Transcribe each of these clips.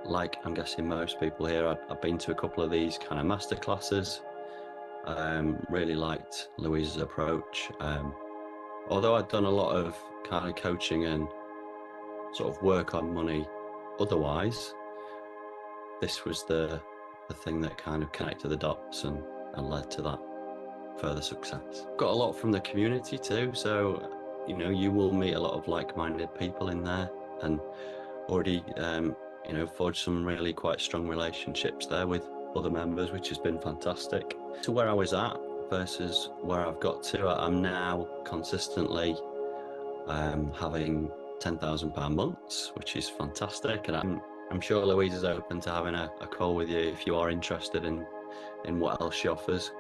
like I'm guessing most people here, I've been to a couple of these kind of master classes. Really liked Louisa's approach. Although I'd done a lot of kind of coaching and sort of work on money otherwise, this was the thing that kind of connected the dots and led to that further success. Got a lot from the community too, so you know, you will meet a lot of like-minded people in there, and already you know, forged some really quite strong relationships there with other members, which has been fantastic. To where I was at versus where I've got to, I'm now consistently having £10,000 months, which is fantastic, and I'm sure Louise is open to having a call with you if you are interested in what else she offers.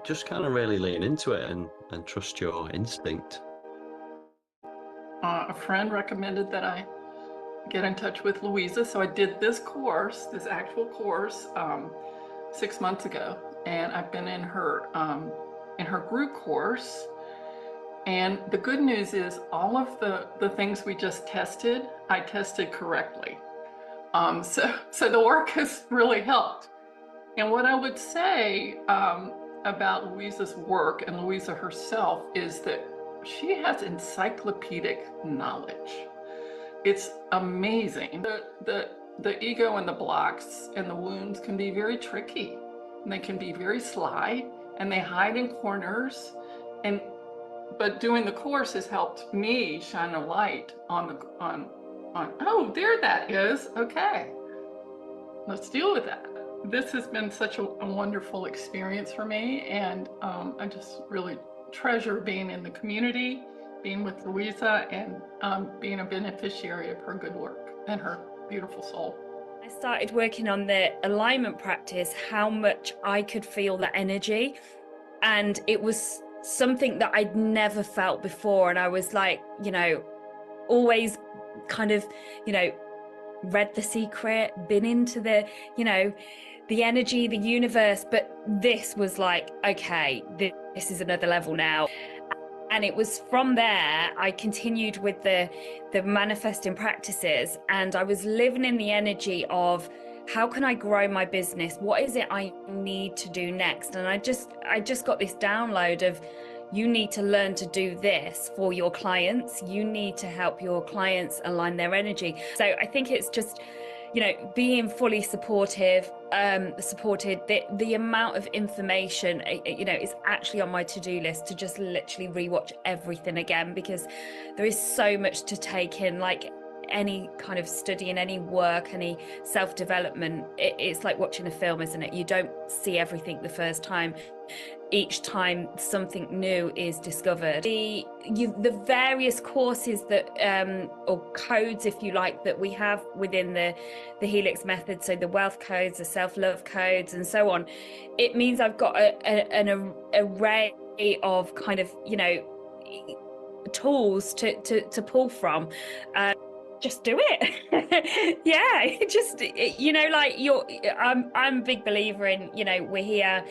Just kind of really lean into it and trust your instinct. A friend recommended that I get in touch with Louisa, so I did this course, this actual course, 6 months ago, and I've been in her group course. And the good news is all of the things we just tested, I tested correctly. So the work has really helped. And what I would say about Louisa's work and Louisa herself is that she has encyclopedic knowledge. It's amazing. The ego and the blocks and the wounds can be very tricky, and they can be very sly, and they hide in corners. But doing the course has helped me shine a light on oh, there that is. Okay, let's deal with that. This has been such a wonderful experience for me, and I just really treasure being in the community, being with Louisa, and being a beneficiary of her good work and her beautiful soul. I started working on the alignment practice, how much I could feel the energy, and it was something that I'd never felt before. And I was like, you know, always kind of, you know, read The Secret, been into the, you know, the energy, the universe, but this was like, okay, this is another level now. And it was from there I continued with the manifesting practices, and I was living in the energy of, how can I grow my business? What is it I need to do next? And I just got this download of, you need to learn to do this for your clients. You need to help your clients align their energy. So I think it's just, you know, being fully supported, the amount of information, you know, is actually on my to-do list to just literally rewatch everything again, because there is so much to take in. Like any kind of study and any work, any self-development, it's like watching a film, isn't it? You don't see everything the first time. Each time something new is discovered. The various courses that or codes, if you like, that we have within the Helix method, so the wealth codes, the self-love codes, and so on, it means I've got an array of kind of, you know, tools to pull from. Just do it. Yeah, just, you know, like I'm a big believer in, you know, we're here,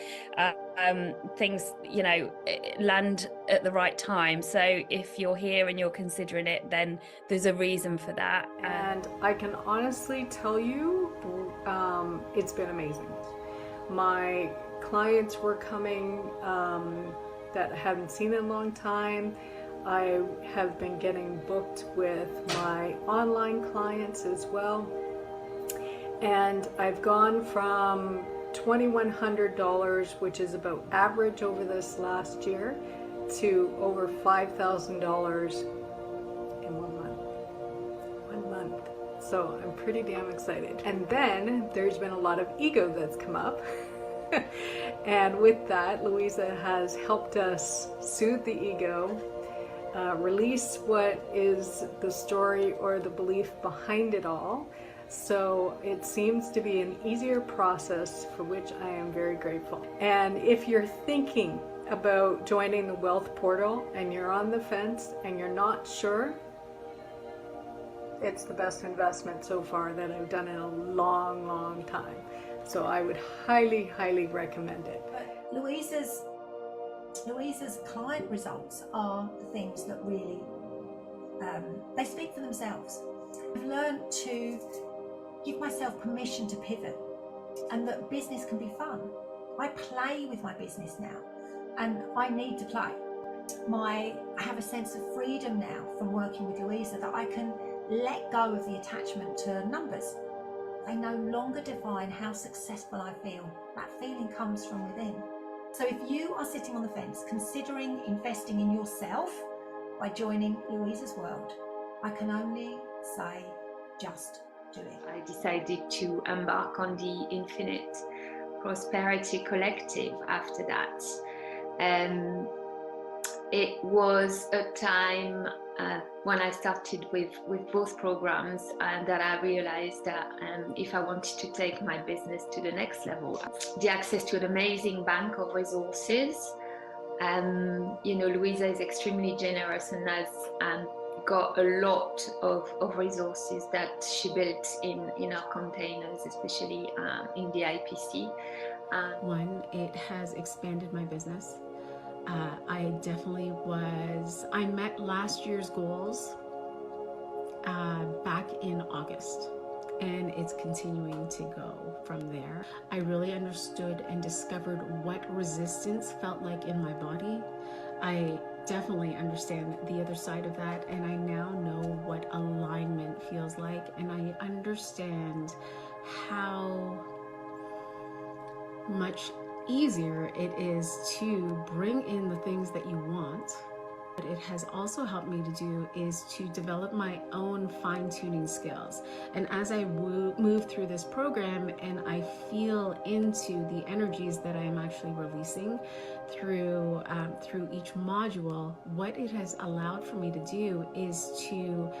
things, you know, land at the right time. So if you're here and you're considering it, then there's a reason for that. And I can honestly tell you, it's been amazing. My clients were coming that I haven't seen in a long time. I have been getting booked with my online clients as well. And I've gone from $2,100, which is about average over this last year, to over $5,000 in 1 month. 1 month. So I'm pretty damn excited. And then there's been a lot of ego that's come up. And with that, Louisa has helped us soothe the ego, release what is the story or the belief behind it all. So it seems to be an easier process, for which I am very grateful. And if you're thinking about joining the Wealth Portal and you're on the fence and you're not sure, it's the best investment so far that I've done in a long, long time. So I would highly, highly recommend it. But Louisa's client results are the things that really, they speak for themselves. I've learned to give myself permission to pivot, and that business can be fun. I play with my business now, and I need to play. I have a sense of freedom now from working with Louisa, that I can let go of the attachment to numbers. They no longer define how successful I feel. That feeling comes from within. So if you are sitting on the fence considering investing in yourself by joining Louisa's world, I can only say, just do it. I decided to embark on the Infinite Prosperity Collective after that. It was a time when I started with both programs, and that I realized that if I wanted to take my business to the next level, the access to an amazing bank of resources. You know, Louisa is extremely generous and has got a lot of resources that she built in our containers, especially in the IPC. One, it has expanded my business. I definitely I met last year's goals back in August, and it's continuing to go from there. I really understood and discovered what resistance felt like in my body. I definitely understand the other side of that, and I now know what alignment feels like, and I understand how much easier it is to bring in the things that you want. What it has also helped me to do is to develop my own fine-tuning skills. And as I move through this program and I feel into the energies that I am actually releasing through each module, what it has allowed for me to do is to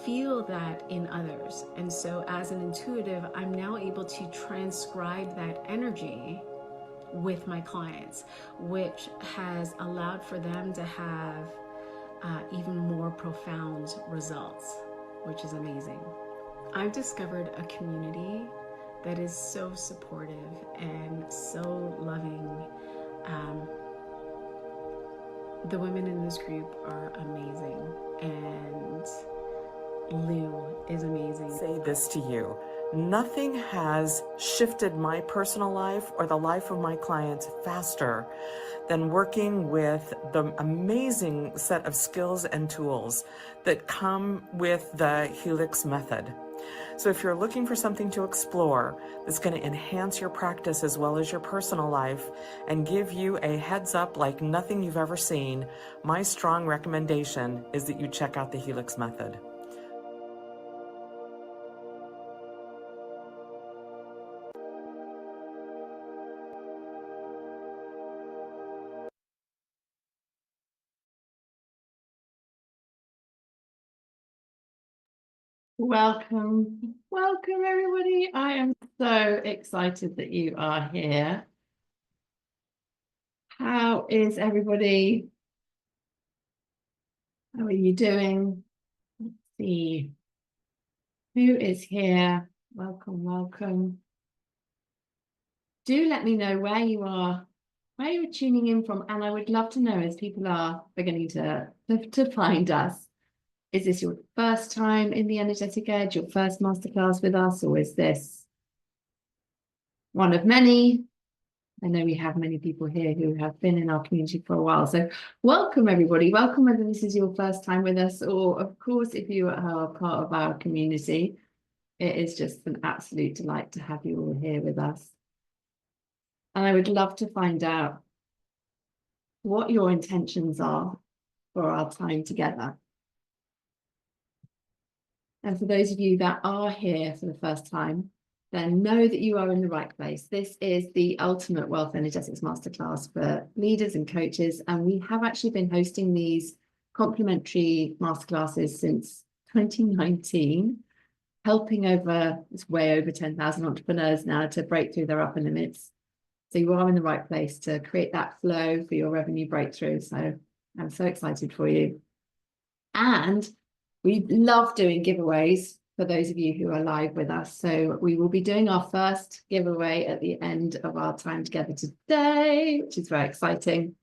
feel that in others. And so as an intuitive, I'm now able to transcribe that energy with my clients, which has allowed for them to have even more profound results, which is amazing. I've discovered a community that is so supportive and so loving. The women in this group are amazing, and Lou is amazing. Say this to you. Nothing has shifted my personal life or the life of my clients faster than working with the amazing set of skills and tools that come with the Helix method. So if you're looking for something to explore that's going to enhance your practice as well as your personal life and give you a heads up like nothing you've ever seen, my strong recommendation is that you check out the Helix method. Welcome everybody. I am so excited that you are here. How is everybody? How are you doing? Let's see. Who is here? Welcome. Do let me know where you are, where you're tuning in from, and I would love to know as people are beginning to find us. Is this your first time in the Energetic Edge, your first masterclass with us, or is this one of many? I know we have many people here who have been in our community for a while. So welcome everybody. Welcome whether this is your first time with us, or of course, if you are part of our community, it is just an absolute delight to have you all here with us. And I would love to find out what your intentions are for our time together. And for those of you that are here for the first time, then know that you are in the right place. This is the Ultimate Wealth Energetics Masterclass for leaders and coaches. And we have actually been hosting these complimentary masterclasses since 2019, helping it's way over 10,000 entrepreneurs now to break through their upper limits. So you are in the right place to create that flow for your revenue breakthrough. So I'm so excited for you. And we love doing giveaways for those of you who are live with us. So we will be doing our first giveaway at the end of our time together today, which is very exciting.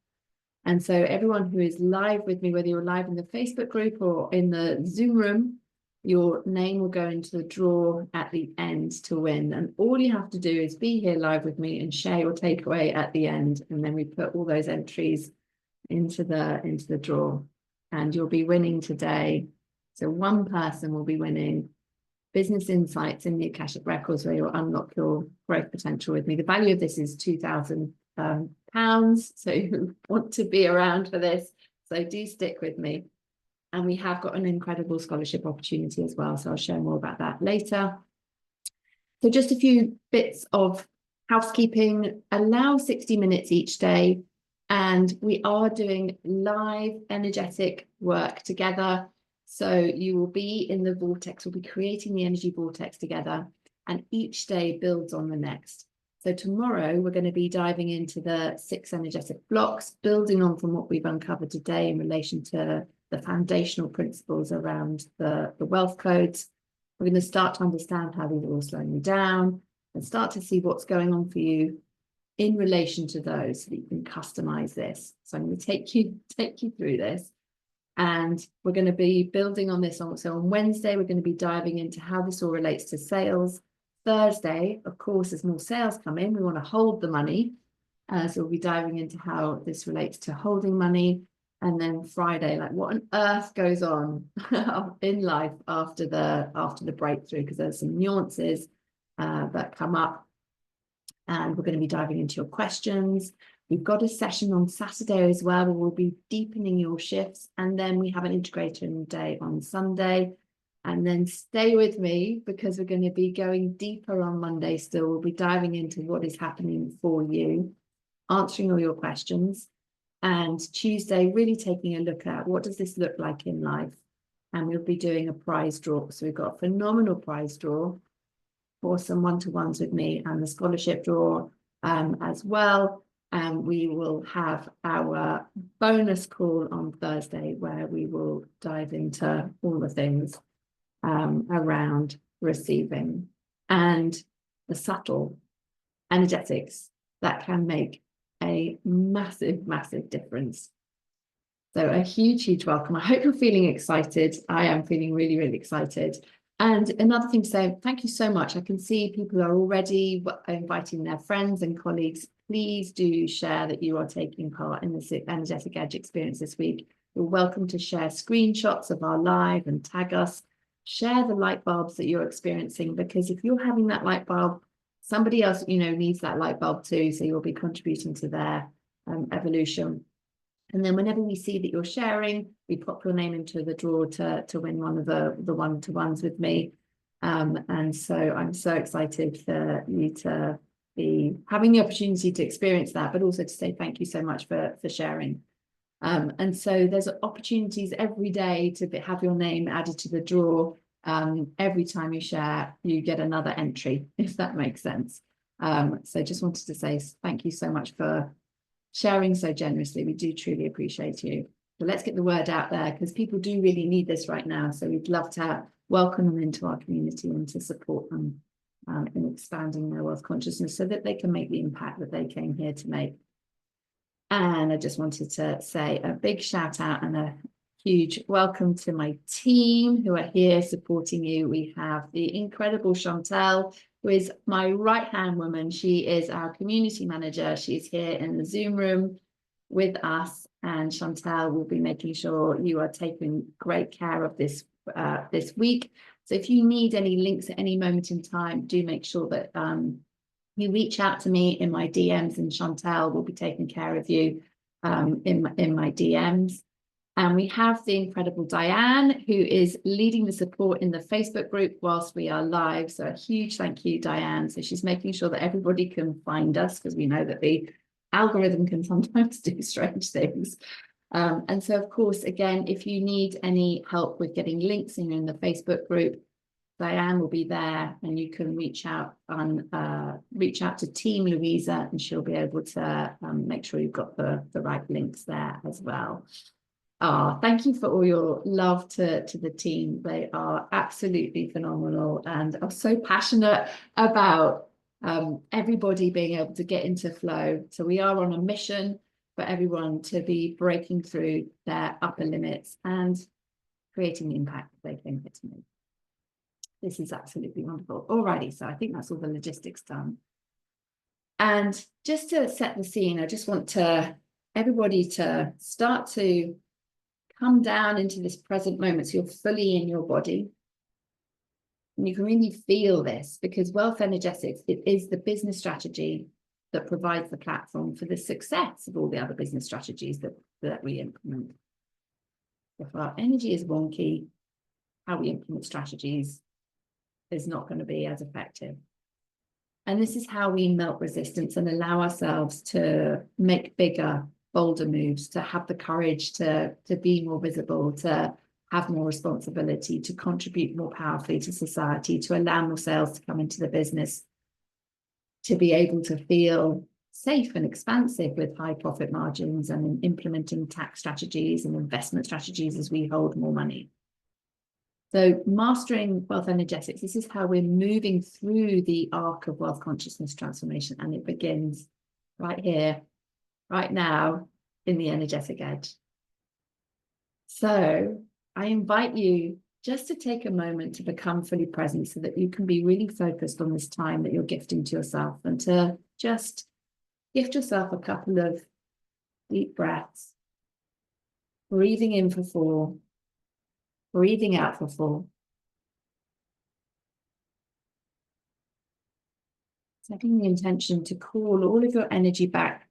And so everyone who is live with me, whether you're live in the Facebook group or in the Zoom room, Your name will go into the draw at the end to win. And all you have to do is be here live with me and share your takeaway at the end. And then we put all those entries into the draw, and you'll be winning today. So one person will be winning Business Insights in the Akashic Records, where you'll unlock your growth potential with me. The value of this is £2,000. So you want to be around for this. So do stick with me. And we have got an incredible scholarship opportunity as well. So I'll share more about that later. So just a few bits of housekeeping. Allow 60 minutes each day. And we are doing live energetic work together. So you will be in the vortex, we'll be creating the energy vortex together. And each day builds on the next. So tomorrow we're going to be diving into the 6 energetic blocks, building on from what we've uncovered today in relation to the foundational principles around the wealth codes. We're going to start to understand how these are all slowing you down and start to see what's going on for you in relation to those so that you can customize this. So I'm going to take you through this, and we're going to be building on this. So on Wednesday, we're going to be diving into how this all relates to sales. Thursday, of course, as more sales come in, we want to hold the money. So we'll be diving into how this relates to holding money. And then Friday, like what on earth goes on in life after the breakthrough, because there's some nuances that come up. And we're going to be diving into your questions. We've got a session on Saturday as well, where we'll be deepening your shifts. And then we have an integration day on Sunday. And then stay with me, because we're going to be going deeper on Monday still. We'll be diving into what is happening for you, answering all your questions. And Tuesday, really taking a look at what does this look like in life. And we'll be doing a prize draw. So we've got a phenomenal prize draw for some one-to-ones with me, and the scholarship draw as well. And we will have our bonus call on Thursday, where we will dive into all the things around receiving and the subtle energetics that can make a massive, massive difference. So a huge, huge welcome. I hope you're feeling excited. I am feeling really, really excited. And another thing to say, thank you so much. I can see people are already inviting their friends and colleagues. Please do share that you are taking part in the Energetic Edge experience this week. You're welcome to share screenshots of our live and tag us. Share the light bulbs that you're experiencing, because if you're having that light bulb, somebody else, needs that light bulb too. So you'll be contributing to their evolution. And then whenever we see that you're sharing, we pop your name into the draw to win one of the one-to-ones with me. And so I'm so excited for you to be having the opportunity to experience that, but also to say thank you so much for sharing. And so there's opportunities every day to have your name added to the draw. Every time you share, you get another entry, if that makes sense. So just wanted to say thank you so much for sharing so generously. We do truly appreciate you. So let's get the word out there, because people do really need this right now. So we'd love to welcome them into our community and to support them in expanding their wealth consciousness so that they can make the impact that they came here to make. And I just wanted to say a big shout out and a huge welcome to my team who are here supporting you. We have the incredible Chantel, who is my right-hand woman. She is our community manager. She's here in the Zoom room with us, and Chantel will be making sure you are taking great care of this week. So if you need any links at any moment in time, do make sure that you reach out to me in my DMs, and Chantel will be taking care of you in my DMs. And we have the incredible Diane, who is leading the support in the Facebook group whilst we are live. So a huge thank you, Diane. So she's making sure that everybody can find us, because we know that the algorithm can sometimes do strange things. And so, of course, again, if you need any help with getting links in the Facebook group, Diane will be there, and you can reach out to Team Louisa, and she'll be able to make sure you've got the right links there as well. Thank you for all your love to the team. They are absolutely phenomenal and are so passionate about everybody being able to get into flow. So we are on a mission for everyone to be breaking through their upper limits and creating the impact that they came here to make. This is absolutely wonderful. Alrighty, so I think that's all the logistics done. And just to set the scene, I just want everybody to start to come down into this present moment, so you're fully in your body. And you can really feel this, because wealth energetics, it is the business strategy that provides the platform for the success of all the other business strategies that we implement. If our energy is wonky, how we implement strategies is not going to be as effective. And this is how we melt resistance and allow ourselves to make bigger, bolder moves, to have the courage to be more visible, to have more responsibility, to contribute more powerfully to society, to allow more sales to come into the business, to be able to feel safe and expansive with high profit margins, and implementing tax strategies and investment strategies as we hold more money. So mastering wealth energetics, this is how we're moving through the arc of wealth consciousness transformation, and it begins right here, right now, in the energetic edge. So I invite you just to take a moment to become fully present, so that you can be really focused on this time that you're gifting to yourself, and to just gift yourself a couple of deep breaths, breathing in for 4, breathing out for 4. Setting the intention to call all of your energy back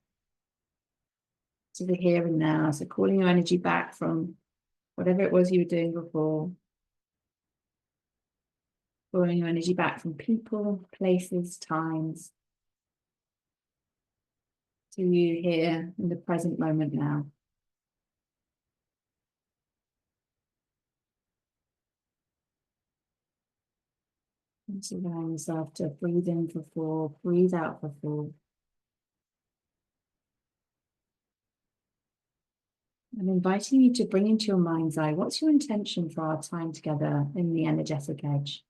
to the here and now. So calling your energy back from whatever it was you were doing before. Calling your energy back from people, places, times, to you here in the present moment now. And so allowing yourself to breathe in for 4, breathe out for 4. I'm inviting you to bring into your mind's eye, what's your intention for our time together in the energetic edge?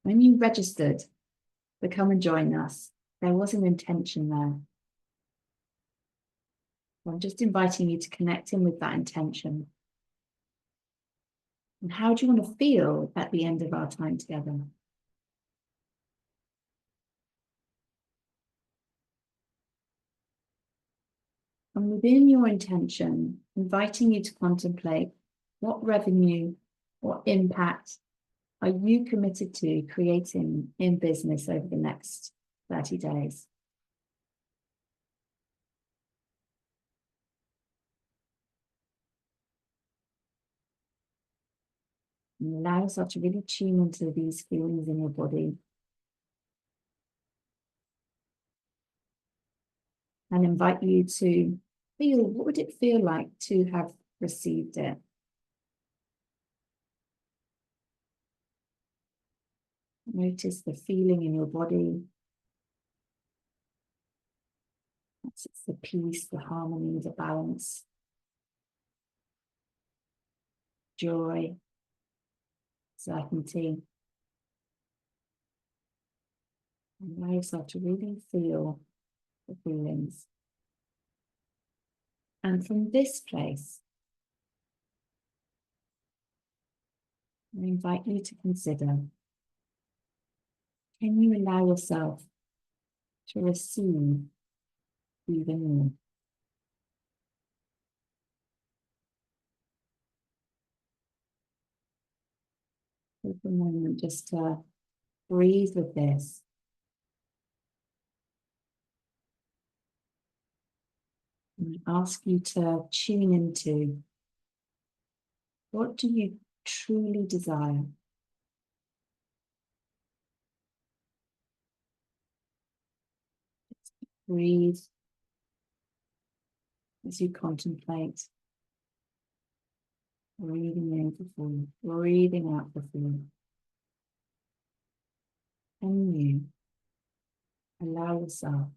When you registered to come and join us, there was an intention there. I'm just inviting you to connect in with that intention. And how do you want to feel at the end of our time together? And within your intention, inviting you to contemplate, what revenue, what impact are you committed to creating in business over the next 30 days? And allow yourself to really tune into these feelings in your body. And invite you to feel, what would it feel like to have received it? Notice the feeling in your body. It's the peace, the harmony, the balance, joy, certainty. And allow yourself to really feel the feelings. And from this place, I invite you to consider, can you allow yourself to receive even more? Take a moment just to breathe with this. And I ask you to tune into, what do you truly desire? Breathe as you contemplate. Breathing in for 4, breathing out for 4. And you allow yourself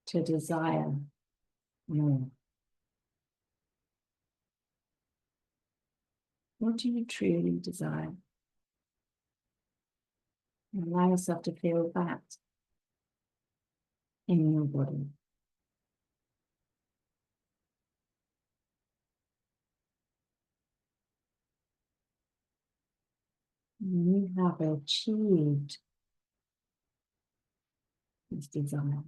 to desire more. What do you truly desire? And allow yourself to feel that in your body. You have achieved this desire.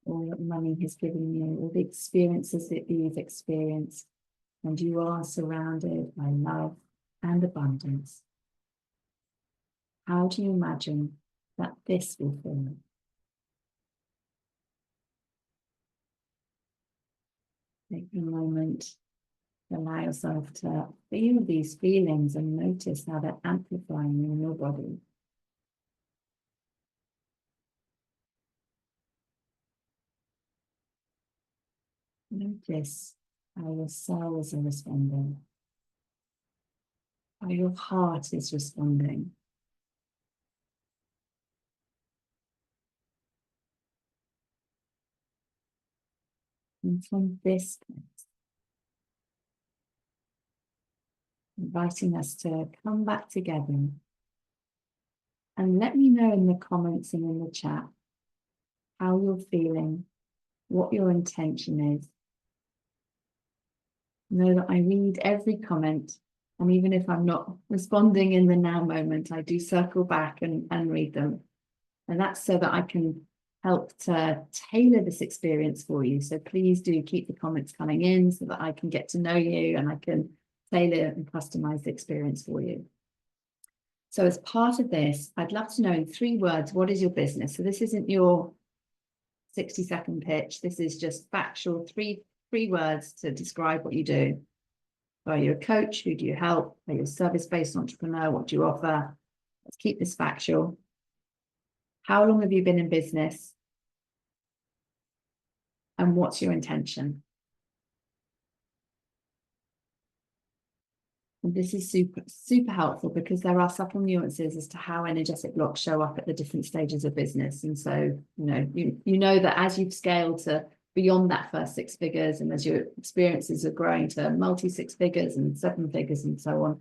All that money has given you, all the experiences that you've experienced, and you are surrounded by love and abundance. How do you imagine that this will feel? Take a moment to allow yourself to feel these feelings and notice how they're amplifying in your body. Notice how your cells are responding, how your heart is responding. And from this place, inviting us to come back together and let me know in the comments and in the chat how you're feeling, what your intention is. Know that I read every comment, and even if I'm not responding in the now moment, I do circle back and read them. And that's so that I can help to tailor this experience for you. So please do keep the comments coming in so that I can get to know you and I can tailor and customize the experience for you. So as part of this, I'd love to know in 3 words, what is your business? So this isn't your 60-second pitch. This is just factual, three words to describe what you do. Are you a coach? Who do you help? Are you a service-based entrepreneur? What do you offer? Let's keep this factual. How long have you been in business? And what's your intention? And this is super helpful because there are subtle nuances as to how energetic blocks show up at the different stages of business. And so, you know that as you've scaled to beyond that first 6 figures, and as your experiences are growing to multi 6 figures and 7 figures and so on,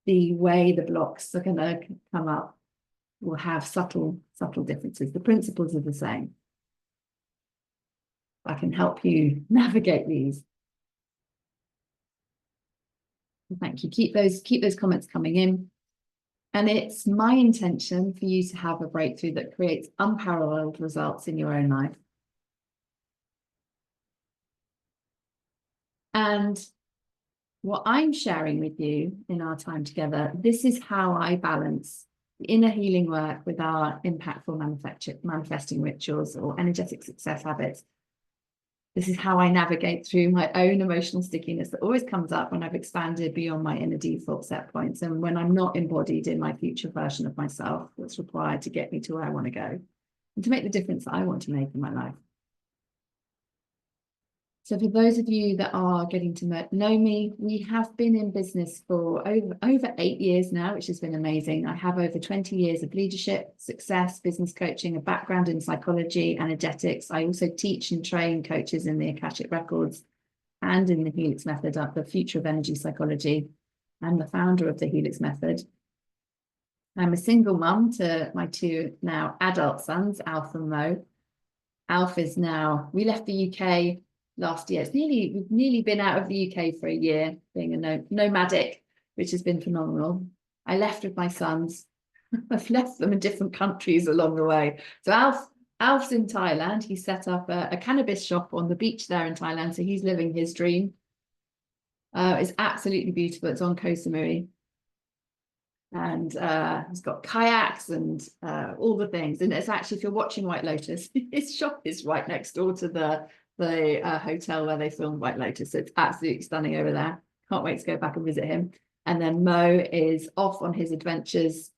the way the blocks are going to come up will have subtle differences. The principles are the same. I can help you navigate these. Thank you. Keep those comments coming in. And it's my intention for you to have a breakthrough that creates unparalleled results in your own life. And what I'm sharing with you in our time together, this is how I balance the inner healing work with our impactful manifesting rituals or energetic success habits. This is how I navigate through my own emotional stickiness that always comes up when I've expanded beyond my inner default set points and when I'm not embodied in my future version of myself that's required to get me to where I want to go and to make the difference that I want to make in my life. So for those of you that are getting to know me, we have been in business for over 8 years now, which has been amazing. I have over 20 years of leadership, success, business coaching, a background in psychology, energetics. I also teach and train coaches in the Akashic Records and in the Helix method, the future of energy psychology. I'm the founder of the Helix method. I'm a single mum to my 2 now adult sons, Alf and Mo. Alf is now, we left the UK last year. We've nearly been out of the UK for a year, being a nomadic, which has been phenomenal. I left with my sons. I've left them in different countries along the way. So Alf's in Thailand. He set up a cannabis shop on the beach there in Thailand. So he's living his dream. It's absolutely beautiful. It's on Koh Samui. And he's got kayaks and all the things. And it's actually, if you're watching White Lotus, his shop is right next door to the hotel where they filmed White Lotus. So it's absolutely stunning over there. Can't wait to go back and visit him. And then Mo is off on his adventures.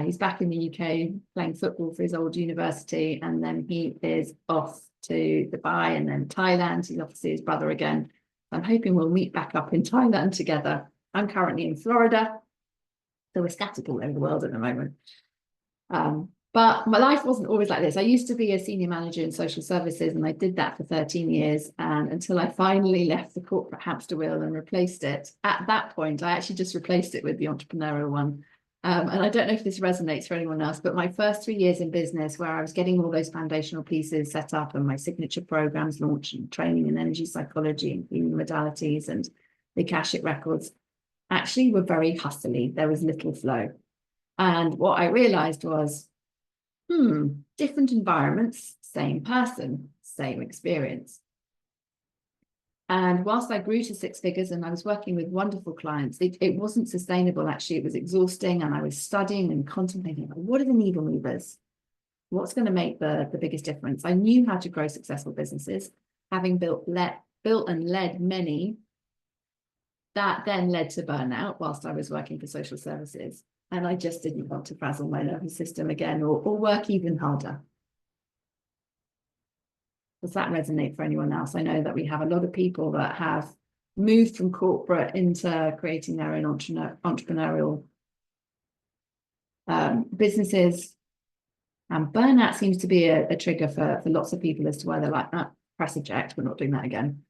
He's back in the UK playing football for his old university. And then he is off to Dubai and then Thailand. He's off to see his brother again. I'm hoping we'll meet back up in Thailand together. I'm currently in Florida. So we're scattered all over the world at the moment. But my life wasn't always like this. I used to be a senior manager in social services, and I did that for 13 years. And until I finally left the corporate hamster wheel and replaced it, at that point, I actually just replaced it with the entrepreneurial one. And I don't know if this resonates for anyone else, but my first 3 years in business, where I was getting all those foundational pieces set up and my signature programs launched and training in energy psychology and healing modalities and the Akashic Records, actually were very hustly. There was little flow. And what I realized was, different environments, same person, same experience. And whilst I grew to 6 figures and I was working with wonderful clients, it wasn't sustainable. Actually, it was exhausting, and I was studying and contemplating, what are the needle movers? What's going to make the biggest difference? I knew how to grow successful businesses, having built and led many. That then led to burnout whilst I was working for social services. And I just didn't want to frazzle my nervous system again, or work even harder. Does that resonate for anyone else? I know that we have a lot of people that have moved from corporate into creating their own entrepreneurial businesses. And burnout seems to be a trigger for lots of people as to why they're like, press eject, we're not doing that again.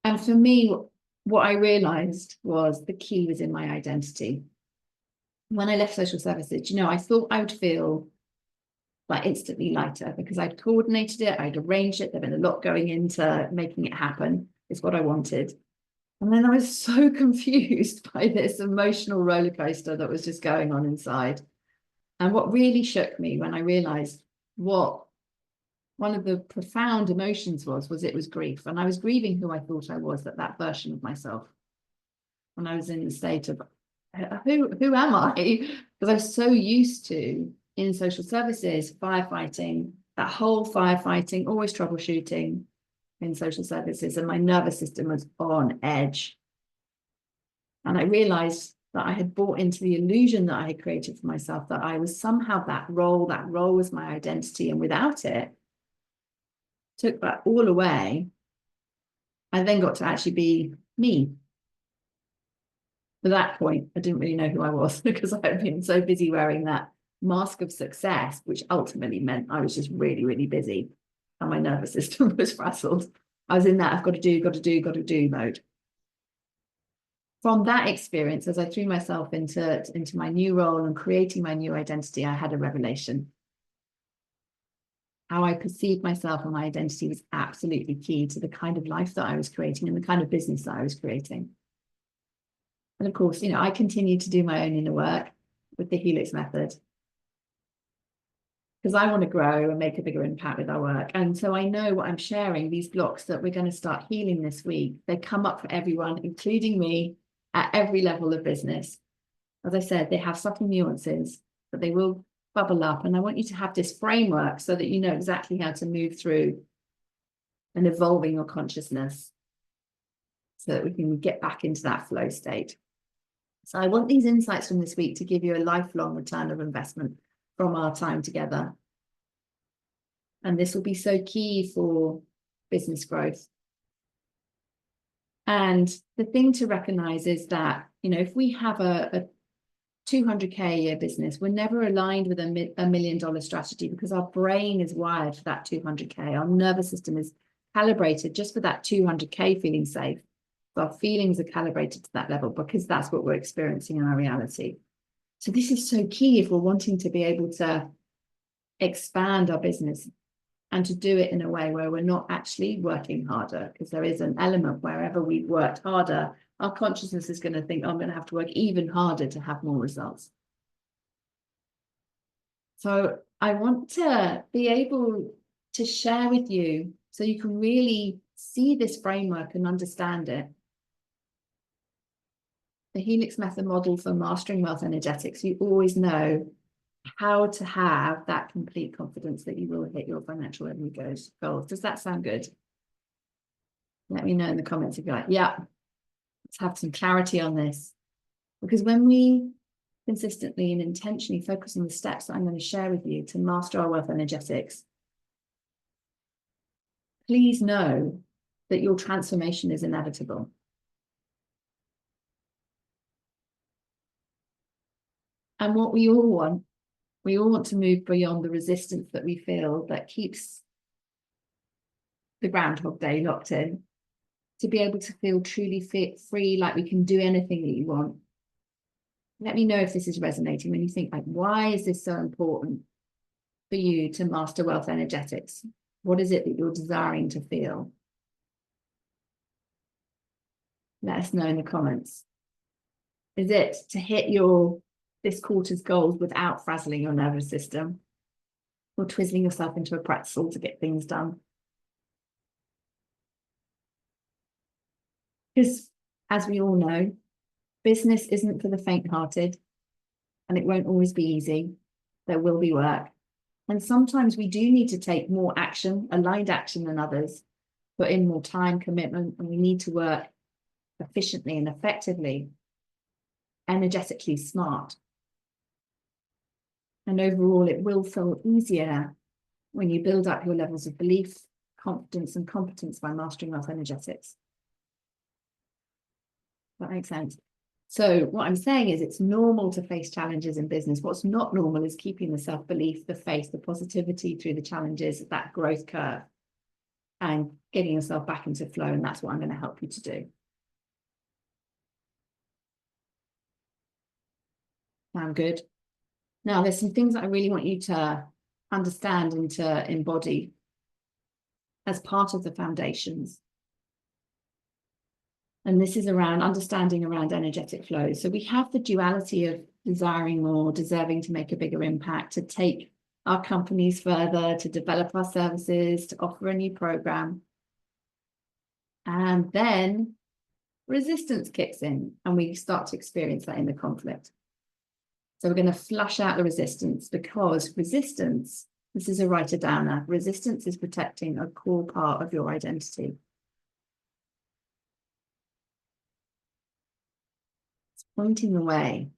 And for me, what I realized was the key was in my identity. When I left social services, I thought I would feel like instantly lighter because I'd coordinated it, I'd arranged it, there'd been a lot going into making it happen, is what I wanted. And then I was so confused by this emotional roller coaster that was just going on inside. And what really shook me when I realized what one of the profound emotions was it was grief. And I was grieving who I thought I was, that version of myself. When I was in the state of, who am I? Because I was so used to, in social services, firefighting, that whole firefighting, always troubleshooting in social services, and my nervous system was on edge. And I realized that I had bought into the illusion that I had created for myself, that I was somehow that role was my identity, and without it, took that all away, I then got to actually be me. At that point, I didn't really know who I was because I had been so busy wearing that mask of success, which ultimately meant I was just really, really busy and my nervous system was frazzled. I was in that I've got to do mode. From that experience, as I threw myself into my new role and creating my new identity, I had a revelation. How I perceived myself and my identity was absolutely key to the kind of life that I was creating and the kind of business that I was creating. And of course, I continued to do my own inner work with the Helix method because I want to grow and make a bigger impact with our work. And so I know what I'm sharing, these blocks that we're going to start healing this week, they come up for everyone, including me, at every level of business. As I said, they have subtle nuances, but they will bubble up. And I want you to have this framework so that you know exactly how to move through and evolving your consciousness so that we can get back into that flow state. So I want these insights from this week to give you a lifelong return of investment from our time together. And this will be so key for business growth. And the thing to recognize is that, if we have a 200K a year business, we're never aligned with $1 million strategy because our brain is wired for that 200K. Our nervous system is calibrated just for that 200K feeling safe. So our feelings are calibrated to that level because that's what we're experiencing in our reality. So this is so key if we're wanting to be able to expand our business and to do it in a way where we're not actually working harder, because there is an element wherever we've worked harder, our consciousness is going to think, I'm going to have to work even harder to have more results. So I want to be able to share with you so you can really see this framework and understand it. The Helix method model for mastering wealth energetics, you always know how to have that complete confidence that you will hit your financial revenue goals. Does that sound good? Let me know in the comments if you're like, yeah, let's have some clarity on this. Because when we consistently and intentionally focus on the steps that I'm going to share with you to master our wealth energetics, please know that your transformation is inevitable. And what we all want to move beyond the resistance that we feel that keeps the Groundhog Day locked in, to be able to feel truly free, like we can do anything that you want. Let me know if this is resonating when you think, like, why is this so important for you to master wealth energetics? What is it that you're desiring to feel? Let us know in the comments. Is it to hit this quarter's goals without frazzling your nervous system, or twizzling yourself into a pretzel to get things done? Because, as we all know, business isn't for the faint-hearted, and it won't always be easy. There will be work. And sometimes we do need to take more action, aligned action than others, put in more time, commitment, and we need to work efficiently and effectively, energetically smart. And overall, it will feel easier when you build up your levels of belief, confidence, and competence by mastering wealth energetics. That makes sense. So what I'm saying is it's normal to face challenges in business. What's not normal is keeping the self-belief, the faith, the positivity through the challenges, that growth curve, and getting yourself back into flow. And that's what I'm going to help you to do. Sound good? Now, there's some things that I really want you to understand and to embody as part of the foundations. And this is around understanding around energetic flows. So we have the duality of desiring more, deserving to make a bigger impact, to take our companies further, to develop our services, to offer a new program. And then resistance kicks in and we start to experience that in the conflict. So we're going to flush out the resistance, because resistance, this is a writer downer, resistance is protecting a core part of your identity. It's pointing the way.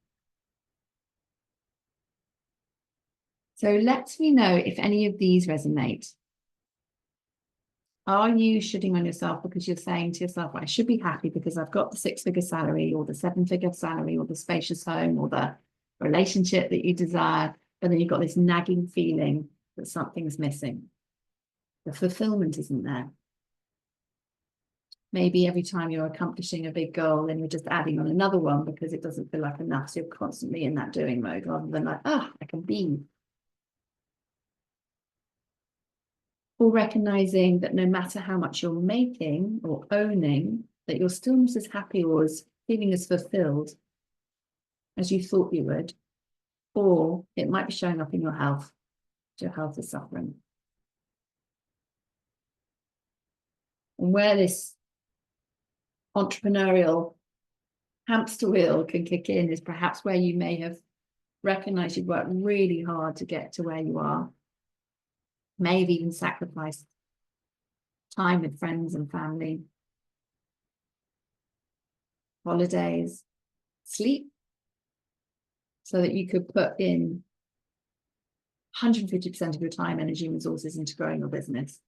So let me know if any of these resonate. Are you shitting on yourself because you're saying to yourself, well, I should be happy because I've got the 6-figure salary or the 7-figure salary or the spacious home or the relationship that you desire, but then you've got this nagging feeling that something's missing. The fulfillment isn't there. Maybe every time you're accomplishing a big goal, then you're just adding on another one because it doesn't feel like enough. So you're constantly in that doing mode rather than like, I can be. Or recognizing that no matter how much you're making or owning, that you're still not as happy or as feeling as fulfilled as you thought you would, or it might be showing up in your health. Your health is suffering. And where this entrepreneurial hamster wheel can kick in is perhaps where you may have recognized you've worked really hard to get to where you are, may have even sacrificed time with friends and family, holidays, sleep, so that you could put in 150% of your time, energy, and resources into growing your business.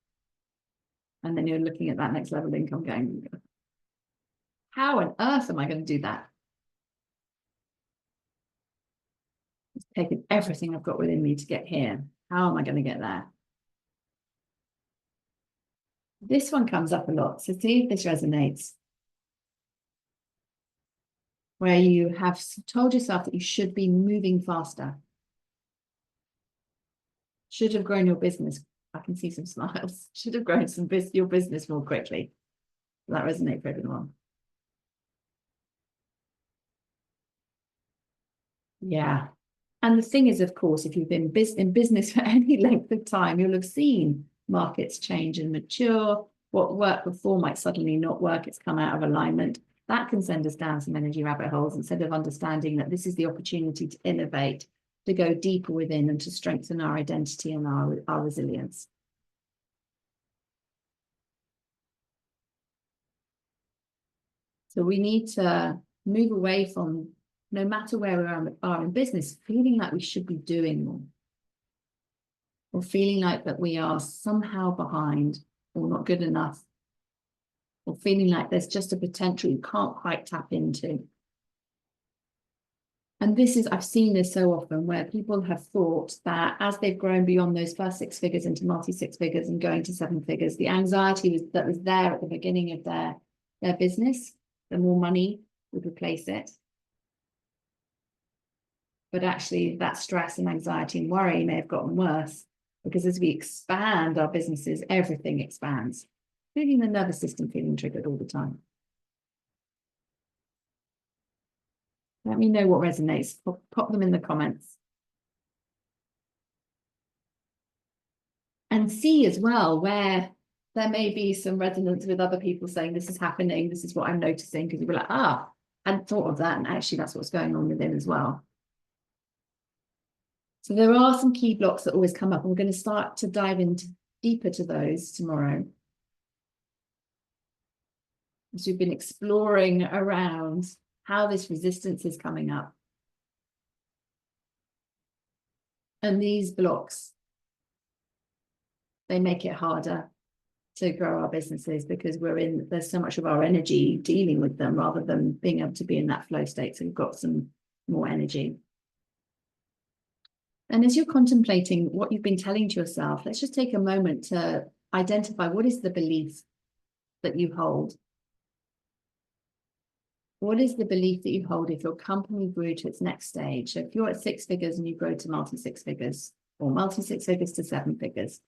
And then you're looking at that next level of income going, how on earth am I going to do that? It's taken everything I've got within me to get here. How am I going to get there? This one comes up a lot, so see if this resonates. Where you have told yourself that you should be moving faster. Should have grown your business. I can see some smiles. Should have grown your business more quickly. Does that resonate for everyone? Yeah. And the thing is, of course, if you've been in business for any length of time, you'll have seen markets change and mature. What worked before might suddenly not work. It's come out of alignment. That can send us down some energy rabbit holes instead of understanding that this is the opportunity to innovate, to go deeper within and to strengthen our identity and our resilience. So we need to move away from, no matter where we are in business, feeling like we should be doing more, or feeling like that we are somehow behind or not good enough, or feeling like there's just a potential you can't quite tap into. And this is, I've seen this so often where people have thought that as they've grown beyond those first 6 figures into multi-6 figures and going to 7 figures, the anxiety that was there at the beginning of their business, the more money would replace it. But actually that stress and anxiety and worry may have gotten worse, because as we expand our businesses, everything expands, including the nervous system feeling triggered all the time. Let me know what resonates. Pop them in the comments. And see as well where there may be some resonance with other people saying this is happening, this is what I'm noticing, because you'll be like, ah, I hadn't thought of that, and actually that's what's going on within as well. So there are some key blocks that always come up. We're going to start to dive into deeper to those tomorrow. As we've been exploring around how this resistance is coming up. And these blocks, they make it harder to grow our businesses because there's so much of our energy dealing with them rather than being able to be in that flow state. So we've got some more energy. And as you're contemplating what you've been telling to yourself, let's just take a moment to identify what is the belief that you hold. What is the belief that you hold if your company grew to its next stage? So if you're at 6 figures and you grow to multi-6 figures, or multi-6 figures to 7 figures,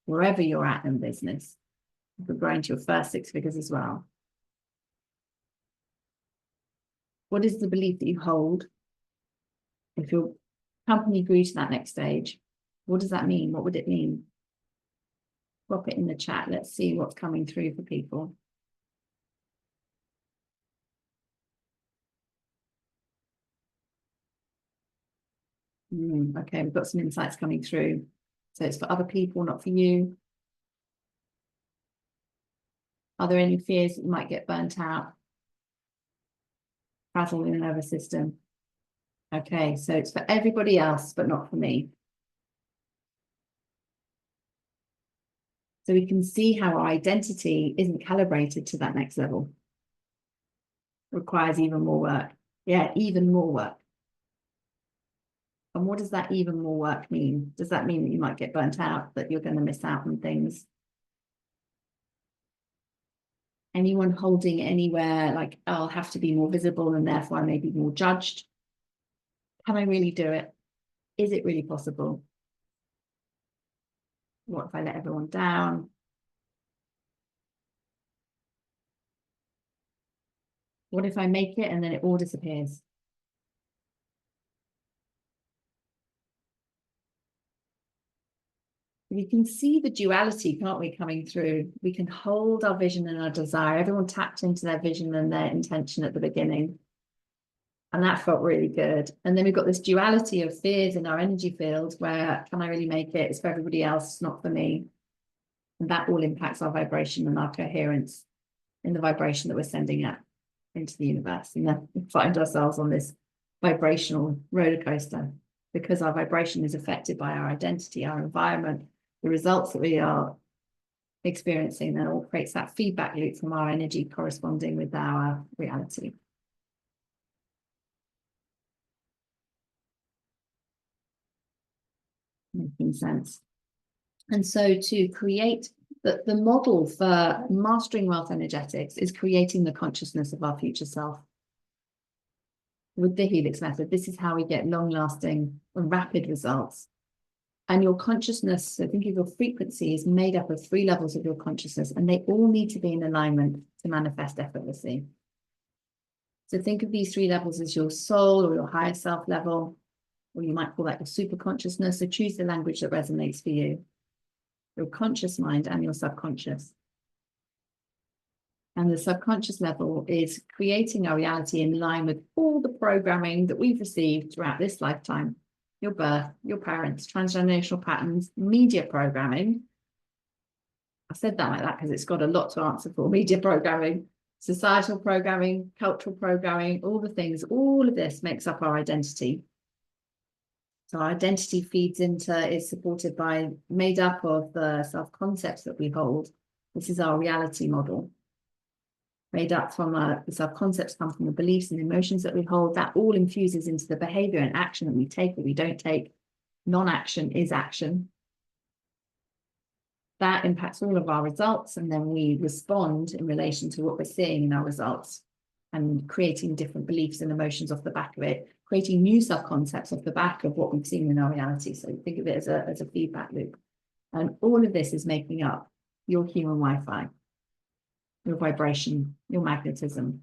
wherever you're at in business, you're growing to your first 6 figures as well. What is the belief that you hold if your company grew to that next stage? What does that mean? What would it mean? Drop it in the chat. Let's see what's coming through for people. Okay, we've got some insights coming through. So it's for other people, not for you. Are there any fears that you might get burnt out? Frazzle in the nervous system. Okay, so it's for everybody else, but not for me. So we can see how our identity isn't calibrated to that next level. Requires even more work. Yeah, even more work. And what does that even more work mean? Does that mean that you might get burnt out, that you're going to miss out on things? Anyone holding anywhere like, oh, I'll have to be more visible and therefore I may be more judged? Can I really do it? Is it really possible? What if I let everyone down? What if I make it and then it all disappears? We can see the duality, can't we, coming through? We can hold our vision and our desire. Everyone tapped into their vision and their intention at the beginning. And that felt really good. And then we've got this duality of fears in our energy field where, can I really make it? It's for everybody else, it's not for me. And that all impacts our vibration and our coherence in the vibration that we're sending out into the universe. And then we find ourselves on this vibrational roller coaster because our vibration is affected by our identity, our environment, the results that we are experiencing. That all creates that feedback loop from our energy corresponding with our reality. Making sense. And so to create the model for mastering wealth energetics is creating the consciousness of our future self. With the Helix method, this is how we get long-lasting and rapid results. And your consciousness, so think of your frequency, is made up of 3 levels of your consciousness, and they all need to be in alignment to manifest effortlessly. So think of these 3 levels as your soul or your higher self level, or you might call that your super consciousness. So choose the language that resonates for you. Your conscious mind and your subconscious. And the subconscious level is creating our reality in line with all the programming that we've received throughout this lifetime. Your birth, your parents, transgenerational patterns, media programming. I said that like that because it's got a lot to answer for. Media programming, societal programming, cultural programming, all the things, all of this makes up our identity. So our identity feeds into, is supported by, made up of the self-concepts that we hold. This is our reality model. Made up from the self-concepts come from the beliefs and emotions that we hold. That all infuses into the behavior and action that we take, that we don't take. Non-action is action. That impacts all of our results, and then we respond in relation to what we're seeing in our results and creating different beliefs and emotions off the back of it, creating new self-concepts off the back of what we've seen in our reality. So think of it as a feedback loop. And all of this is making up your human Wi-Fi, your vibration, your magnetism.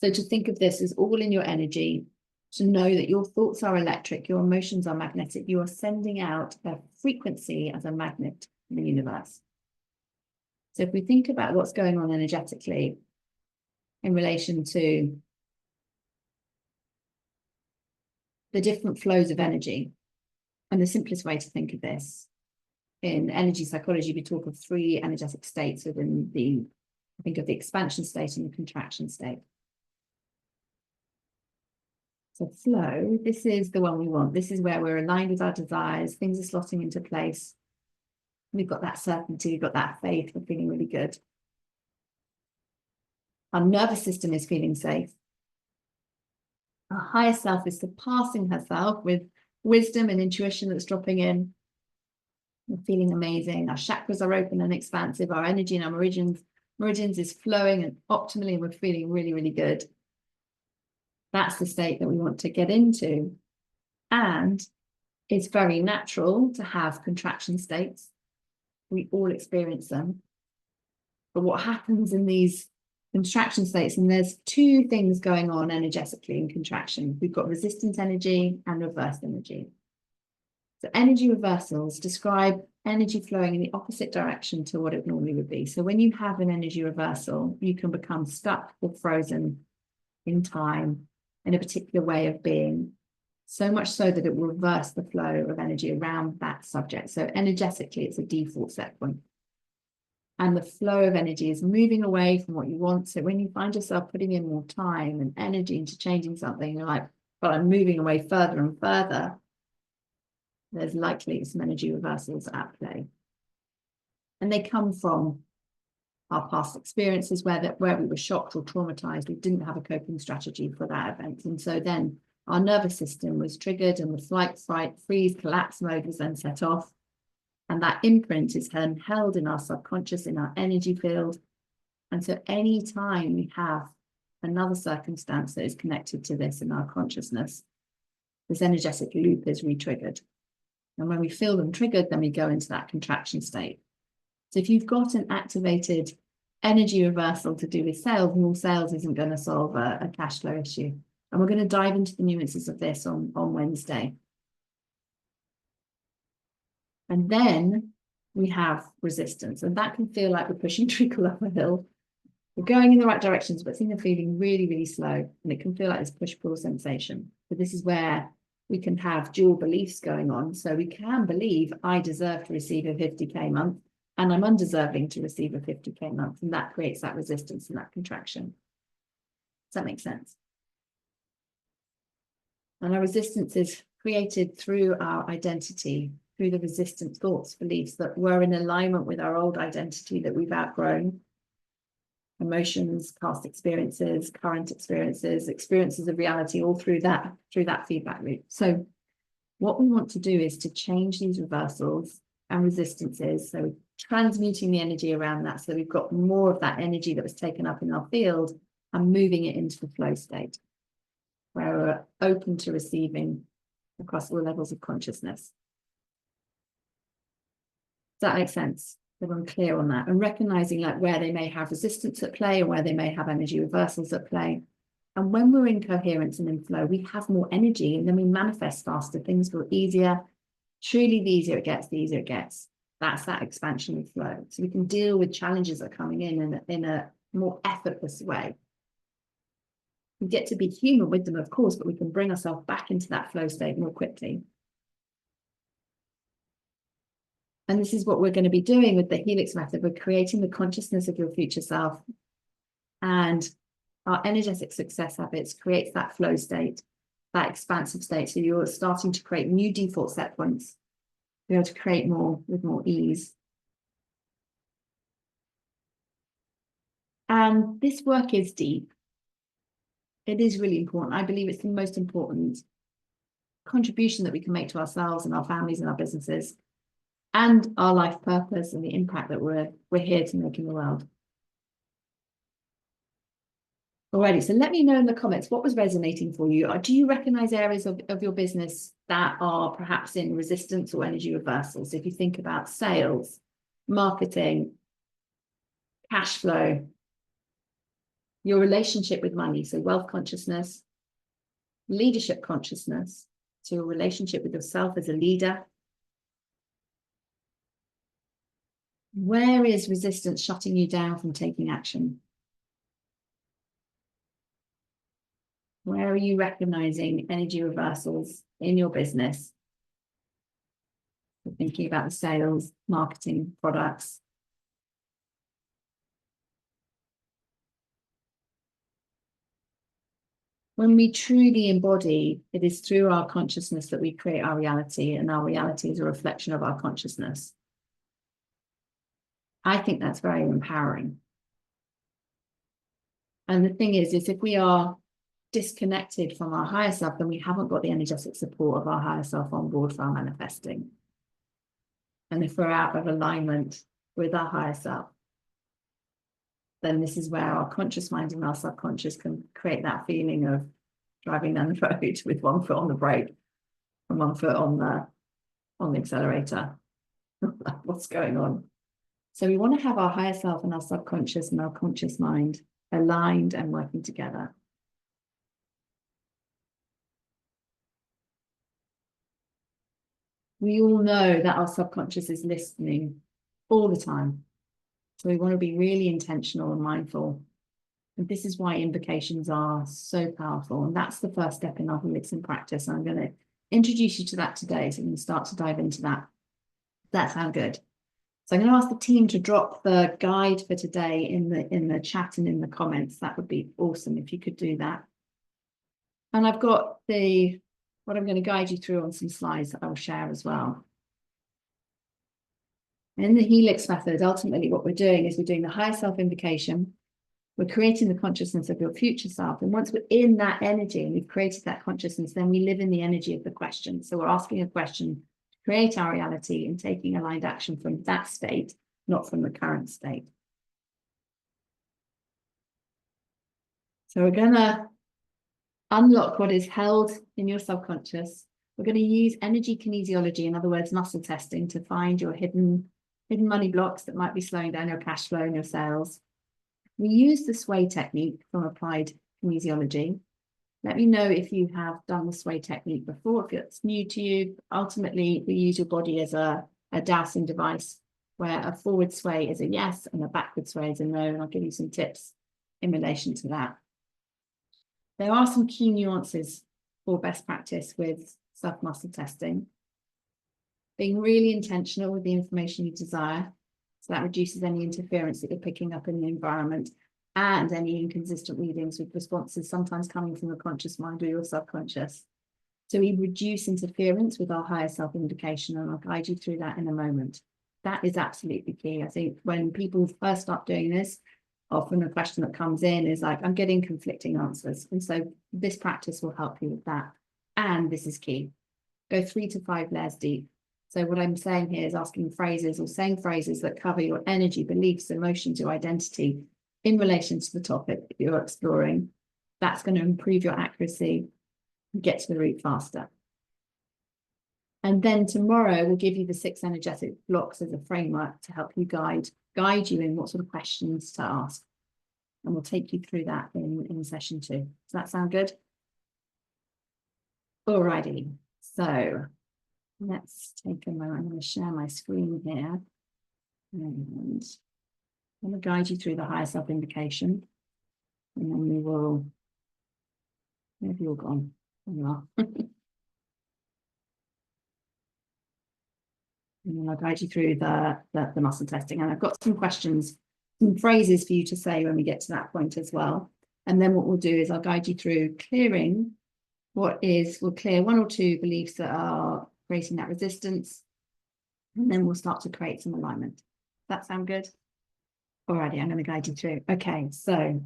So to think of this as all in your energy, to know that your thoughts are electric, your emotions are magnetic, you are sending out a frequency as a magnet in the universe. So if we think about what's going on energetically in relation to the different flows of energy, and the simplest way to think of this, in energy psychology, we talk of 3 energetic states within the, think of the expansion state and the contraction state. So flow, this is the one we want. This is where we're aligned with our desires, things are slotting into place. We've got that certainty, we've got that faith, we're feeling really good. Our nervous system is feeling safe. Our higher self is surpassing herself with wisdom and intuition that's dropping in. We're feeling amazing. Our chakras are open and expansive. Our energy and our meridians is flowing and optimally, and we're feeling really, really good. That's the state that we want to get into. And it's very natural to have contraction states. We all experience them. But what happens in these contraction states, and there's 2 things going on energetically in contraction. We've got resistance energy and reverse energy. So energy reversals describe energy flowing in the opposite direction to what it normally would be. So when you have an energy reversal, you can become stuck or frozen in time in a particular way of being, so much so that it will reverse the flow of energy around that subject. So energetically, it's a default set point. And the flow of energy is moving away from what you want. So when you find yourself putting in more time and energy into changing something, you're like, but I'm moving away further and further, there's likely some energy reversals at play. And they come from our past experiences where we were shocked or traumatized. We didn't have a coping strategy for that event. And so then our nervous system was triggered and the flight, fight, freeze, collapse mode was then set off. And that imprint is then held in our subconscious, in our energy field. And so any time we have another circumstance that is connected to this in our consciousness, this energetic loop is re-triggered. And when we feel them triggered, then we go into that contraction state. So if you've got an activated energy reversal to do with sales, more sales isn't going to solve a cash flow issue. And we're going to dive into the nuances of this on Wednesday. And then we have resistance, and that can feel like we're pushing treacle up a hill. We're going in the right directions, but things are feeling really, really slow, and it can feel like this push-pull sensation. But this is where we can have dual beliefs going on. So we can believe I deserve to receive a 50K month, and I'm undeserving to receive a 50K month, and that creates that resistance and that contraction. Does that make sense? And our resistance is created through our identity, through the resistant thoughts, beliefs that were in alignment with our old identity that we've outgrown. Emotions, past experiences, current experiences, experiences of reality, all through that feedback loop. So what we want to do is to change these reversals and resistances. So transmuting the energy around that, so we've got more of that energy that was taken up in our field and moving it into the flow state, where we're open to receiving across all levels of consciousness. Does that make sense? Everyone clear on that? And recognizing like where they may have resistance at play and where they may have energy reversals at play. And when we're in coherence and in flow, we have more energy and then we manifest faster. Things feel easier. Truly, the easier it gets, the easier it gets. That's that expansion of flow. So we can deal with challenges that are coming in a more effortless way. We get to be human with them, of course, but we can bring ourselves back into that flow state more quickly. And this is what we're going to be doing with the Helix method. We're creating the consciousness of your future self. And our energetic success habits creates that flow state, that expansive state. So you're starting to create new default set points, be able to create more with more ease. And this work is deep. It is really important. I believe it's the most important contribution that we can make to ourselves and our families and our businesses, and our life purpose and the impact that we're here to make in the world. Alrighty, so let me know in the comments what was resonating for you. Do you recognize areas of your business that are perhaps in resistance or energy reversals? If you think about sales, marketing, cash flow, your relationship with money, so wealth consciousness, leadership consciousness, so your relationship with yourself as a leader. Where is resistance shutting you down from taking action? Where are you recognizing energy reversals in your business? Thinking about the sales, marketing, products. When we truly embody, it is through our consciousness that we create our reality, and our reality is a reflection of our consciousness. I think that's very empowering. And the thing is if we are disconnected from our higher self, then we haven't got the energetic support of our higher self on board for our manifesting. And if we're out of alignment with our higher self, then this is where our conscious mind and our subconscious can create that feeling of driving down the road with one foot on the brake and one foot on the accelerator. What's going on? So we want to have our higher self and our subconscious and our conscious mind aligned and working together. We all know that our subconscious is listening all the time. So we want to be really intentional and mindful. And this is why invocations are so powerful. And that's the first step in our Helix in practice. And I'm going to introduce you to that today. So we can start to dive into that. That sounds good. So I'm going to ask the team to drop the guide for today in the chat and in the comments. That would be awesome if you could do that. And I've got what I'm going to guide you through on some slides that I will share as well. In the Helix method, ultimately what we're doing is we're doing the higher self invocation. We're creating the consciousness of your future self. And once we're in that energy and we've created that consciousness, then we live in the energy of the question. So we're asking a question to create our reality and taking aligned action from that state, not from the current state. So we're going to unlock what is held in your subconscious. We're going to use energy kinesiology, in other words, muscle testing, to find your hidden money blocks that might be slowing down your cash flow and your sales. We use the sway technique from applied kinesiology. Let me know if you have done the sway technique before, if it's new to you. Ultimately, we use your body as a dowsing device, where a forward sway is a yes and a backward sway is a no. And I'll give you some tips in relation to that. There are some key nuances for best practice with self-muscle testing. Being really intentional with the information you desire. So that reduces any interference that you're picking up in the environment and any inconsistent readings with responses sometimes coming from the conscious mind or your subconscious. So we reduce interference with our higher self indication, and I'll guide you through that in a moment. That is absolutely key. I think when people first start doing this, often a question that comes in is like, I'm getting conflicting answers. And so this practice will help you with that. And this is key. Go 3 to 5 layers deep. So what I'm saying here is asking phrases or saying phrases that cover your energy, beliefs, emotions, your identity in relation to the topic that you're exploring. That's going to improve your accuracy and get to the root faster. And then tomorrow we'll give you the 6 energetic blocks as a framework to help you guide you in what sort of questions to ask. And we'll take you through that in session 2. Does that sound good? Alrighty, so let's take a moment. I'm going to share my screen here. And I'm going to guide you through the higher self indication. And then we will, where have you all gone? There you are. And then I'll guide you through the muscle testing. And I've got some questions, some phrases for you to say when we get to that point as well. And then what we'll do is I'll guide you through clearing we'll clear 1 or 2 beliefs that are creating that resistance. And then we'll start to create some alignment. Does that sound good? Alrighty, I'm going to guide you through. Okay, so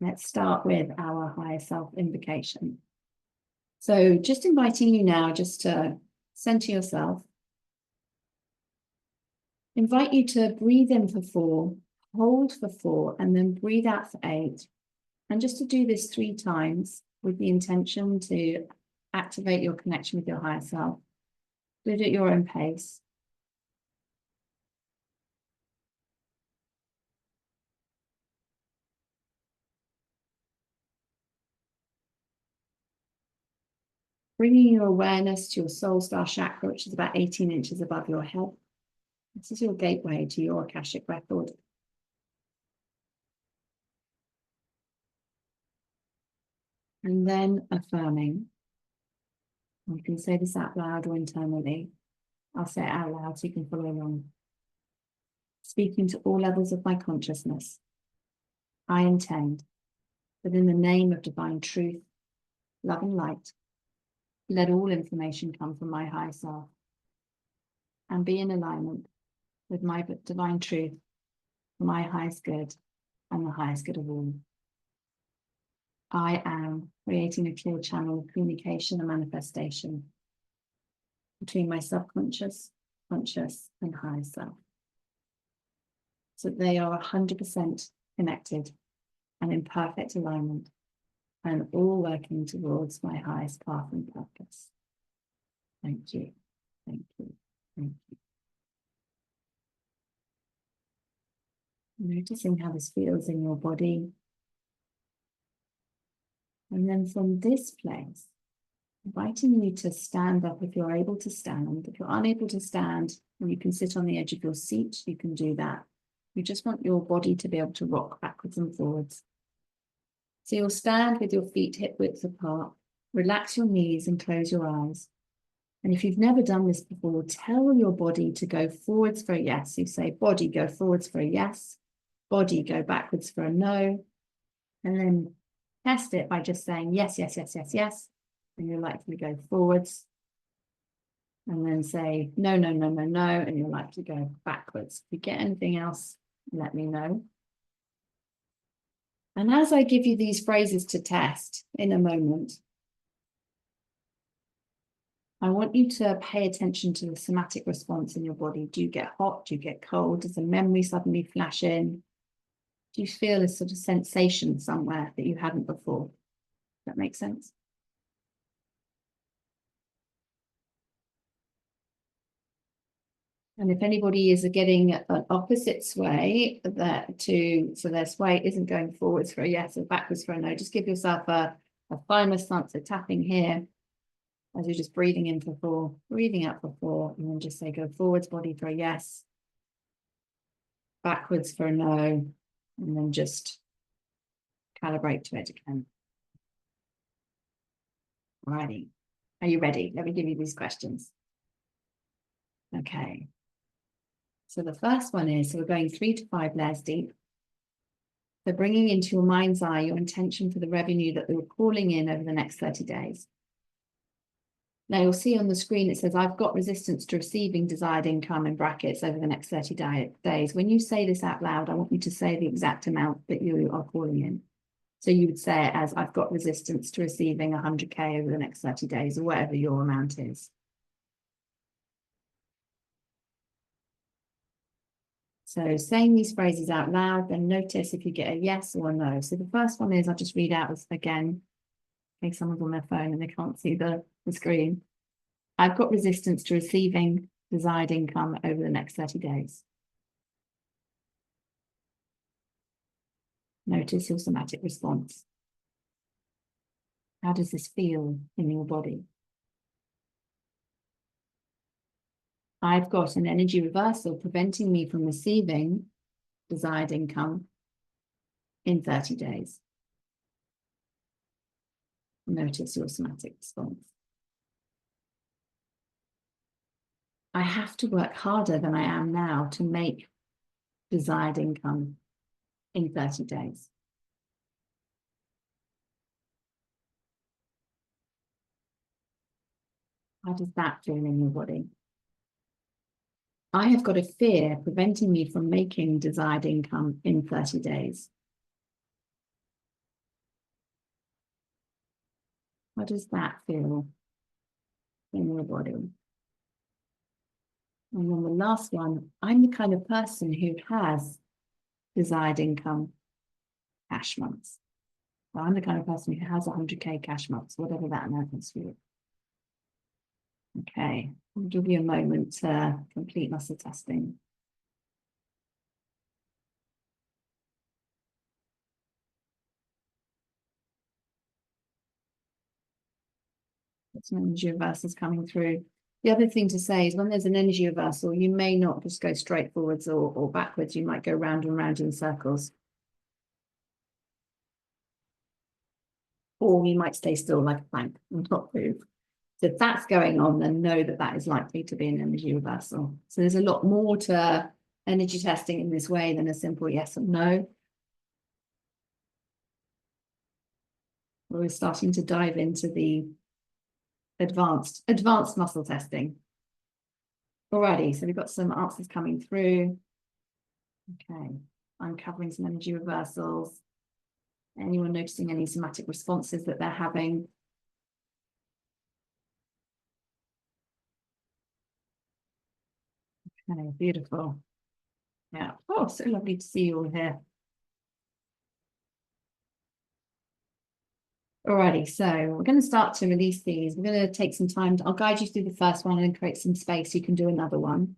let's start with our higher self invocation. So just inviting you now just to center yourself. Invite you to breathe in for 4, hold for 4, and then breathe out for 8. And just to do this 3 times with the intention to activate your connection with your higher self. Do it at your own pace. Bringing your awareness to your soul star chakra, which is about 18 inches above your head. This is your gateway to your Akashic record. And then affirming. You can say this out loud or internally. I'll say it out loud so you can follow along. Speaking to all levels of my consciousness, I intend that in the name of divine truth, love and light, let all information come from my higher self and be in alignment with my divine truth, for my highest good and the highest good of all. I am creating a clear channel of communication and manifestation between my subconscious, conscious, and higher self, so they are 100% connected and in perfect alignment, and all working towards my highest path and purpose. Thank you, thank you, thank you. Noticing how this feels in your body. And then from this place, inviting you to stand up if you're able to stand. If you're unable to stand, and you can sit on the edge of your seat, you can do that. You just want your body to be able to rock backwards and forwards. So you'll stand with your feet hip width apart, relax your knees and close your eyes. And if you've never done this before, tell your body to go forwards for a yes. You say, body, go forwards for a yes. Body, go backwards for a no. And then test it by just saying yes, yes, yes, yes, yes. And you're likely to go forwards. And then say no, no, no, no, no. And you're likely to go backwards. If you get anything else, let me know. And as I give you these phrases to test in a moment, I want you to pay attention to the somatic response in your body. Do you get hot? Do you get cold? Does a memory suddenly flash in? Do you feel a sort of sensation somewhere that you hadn't before? Does that make sense? And if anybody is getting an opposite sway, so their sway isn't going forwards for a yes or backwards for a no, just give yourself a final stance, so tapping here, as you're just breathing in for 4, breathing out for 4, and then just say go forwards body for a yes, backwards for a no, and then just calibrate to it again. Alrighty, are you ready? Let me give you these questions. Okay. So the first one is, so we're going 3 to 5 layers deep. So bringing into your mind's eye your intention for the revenue that we're calling in over the next 30 days. Now you'll see on the screen, it says, I've got resistance to receiving desired income in brackets over the next 30 days. When you say this out loud, I want you to say the exact amount that you are calling in. So you would say it as, I've got resistance to receiving 100K over the next 30 days, or whatever your amount is. So saying these phrases out loud, then notice if you get a yes or a no. So the first one is, I'll just read out again, in case someone's on their phone and they can't see the screen. I've got resistance to receiving desired income over the next 30 days. Notice your somatic response. How does this feel in your body? I've got an energy reversal preventing me from receiving desired income in 30 days. Notice your somatic response. I have to work harder than I am now to make desired income in 30 days. How does that feel in your body? I have got a fear preventing me from making desired income in 30 days. How does that feel in your body? And then the last one, I'm the kind of person who has desired income cash months. So I'm the kind of person who has 100K cash months, whatever that amount is for you. Okay, I'll give you a moment to complete muscle testing. Some energy reversals coming through. The other thing to say is when there's an energy reversal, you may not just go straight forwards or backwards. You might go round and round in circles. Or you might stay still like a plank and not move. So if that's going on, then know that that is likely to be an energy reversal. So there's a lot more to energy testing in this way than a simple yes or no. We're starting to dive into the advanced muscle testing. Alrighty, so we've got some answers coming through. Okay, uncovering some energy reversals. Anyone noticing any somatic responses that they're having? Okay, beautiful. Yeah, oh, so lovely to see you all here. Alrighty, so we're going to start to release these. We're going to take some time. I'll guide you through the first one and create some space. You can do another one.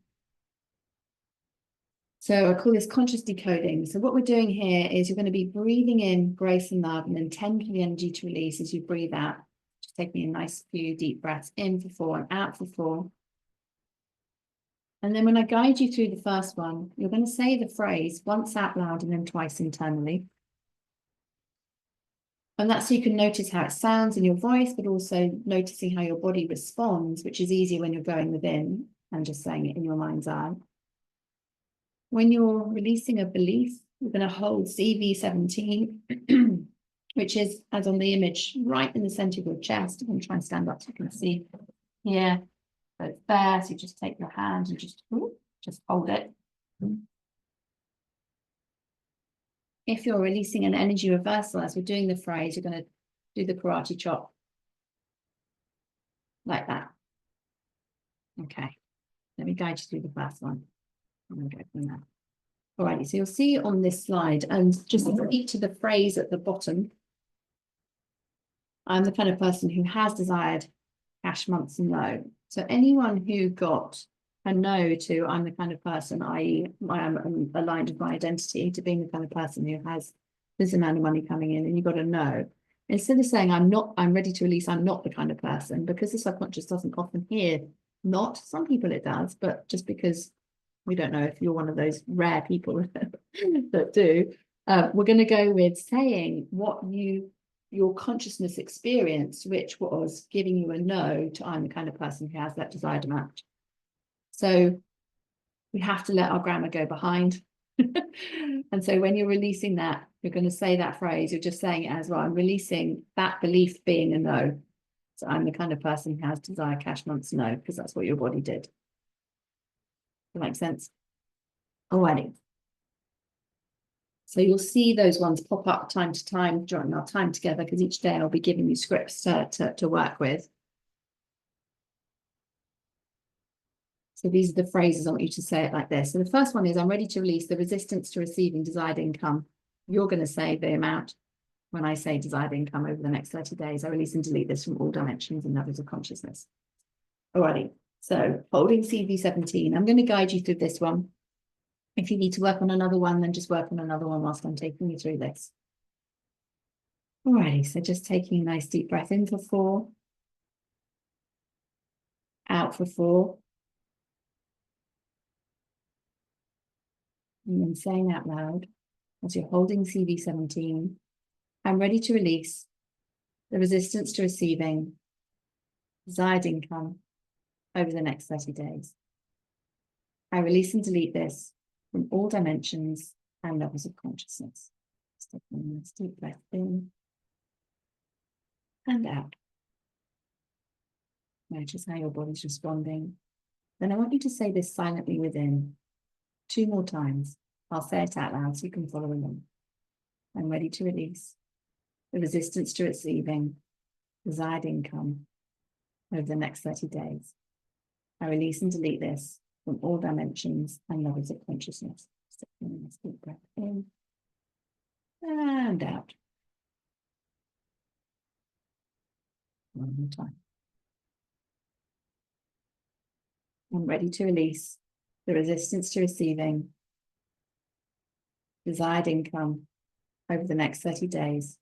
So I call this conscious decoding. So what we're doing here is you're going to be breathing in grace and love and then 10 for the energy to release as you breathe out. Just taking a nice few deep breaths in for 4 and out for 4. And then when I guide you through the first one, you're going to say the phrase once out loud and then twice internally. And that's so you can notice how it sounds in your voice, but also noticing how your body responds, which is easier when you're going within and just saying it in your mind's eye. When you're releasing a belief, you're going to hold CV17, which is, as on the image, right in the center of your chest. I'm going to try and stand up so you can see here. So it's there, so you just take your hand and just hold it. If you're releasing an energy reversal, as we're doing the phrase, you're going to do the karate chop like that. Okay, let me guide you through the first one. I'm going to go from there. Alrighty, so you'll see on this slide, and just speak to the phrase at the bottom. I'm the kind of person who has desired cash months and no. So anyone who got a no to I'm the kind of person, i.e. I am aligned with my identity to being the kind of person who has this amount of money coming in, and you got a no. Instead of saying I'm ready to release, I'm not the kind of person, because the subconscious doesn't often hear not. Some people it does, but just because we don't know if you're one of those rare people that do, we're going to go with saying what your consciousness experienced, which was giving you a no to I'm the kind of person who has that desired amount. So we have to let our grammar go behind. And so when you're releasing that, you're going to say that phrase, you're just saying it as well. I'm releasing that belief being a no. So I'm the kind of person who has desired cash months no, because that's what your body did. Does that make sense? Alrighty. So you'll see those ones pop up time to time during our time together, because each day I'll be giving you scripts to work with. So these are the phrases I want you to say it like this. So the first one is I'm ready to release the resistance to receiving desired income. You're going to say the amount when I say desired income over the next 30 days. I release and delete this from all dimensions and levels of consciousness. Alrighty. So holding CV17, I'm going to guide you through this one. If you need to work on another one, then just work on another one whilst I'm taking you through this. Alrighty, so just taking a nice deep breath in for 4, out for 4, and then saying out loud, as you're holding CV17, I'm ready to release the resistance to receiving desired income over the next 30 days. I release and delete this from all dimensions and levels of consciousness. Just taking a nice deep breath in and out. Notice how your body's responding. Then I want you to say this silently within 2 more times. I'll say it out loud so you can follow along. I'm ready to release the resistance to receiving desired income over the next 30 days. I release and delete this from all dimensions and levels of consciousness. Taking a nice deep breath in and out. One more time. I'm ready to release the resistance to receiving desired income over the next 30 days.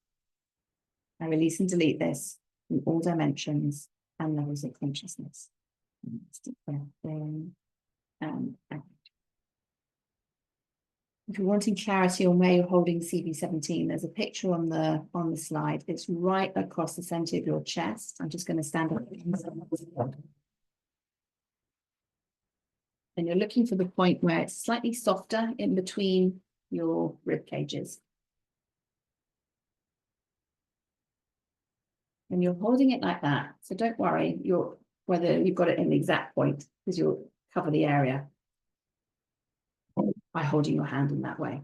I release and delete this from all dimensions and levels of consciousness. Deep breath in and out. If you're wanting clarity on where you're holding CV17, there's a picture on the slide. It's right across the center of your chest. I'm just going to stand up. And you're looking for the point where it's slightly softer in between your rib cages. And you're holding it like that. So don't worry whether you've got it in the exact point, because you'll cover the area by holding your hand in that way.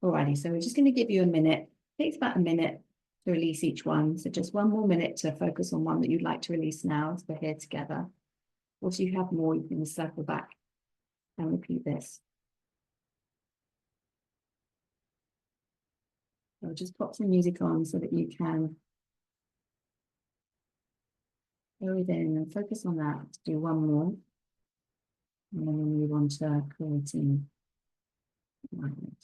Alrighty, so we're just going to give you a minute. It takes about a minute to release each one. So just one more minute to focus on one that you'd like to release now as we're here together. Or if you have more, you can circle back and repeat this. I'll just pop some music on so that you can go within and focus on that. Do one more. And then we'll move on to creating alignment.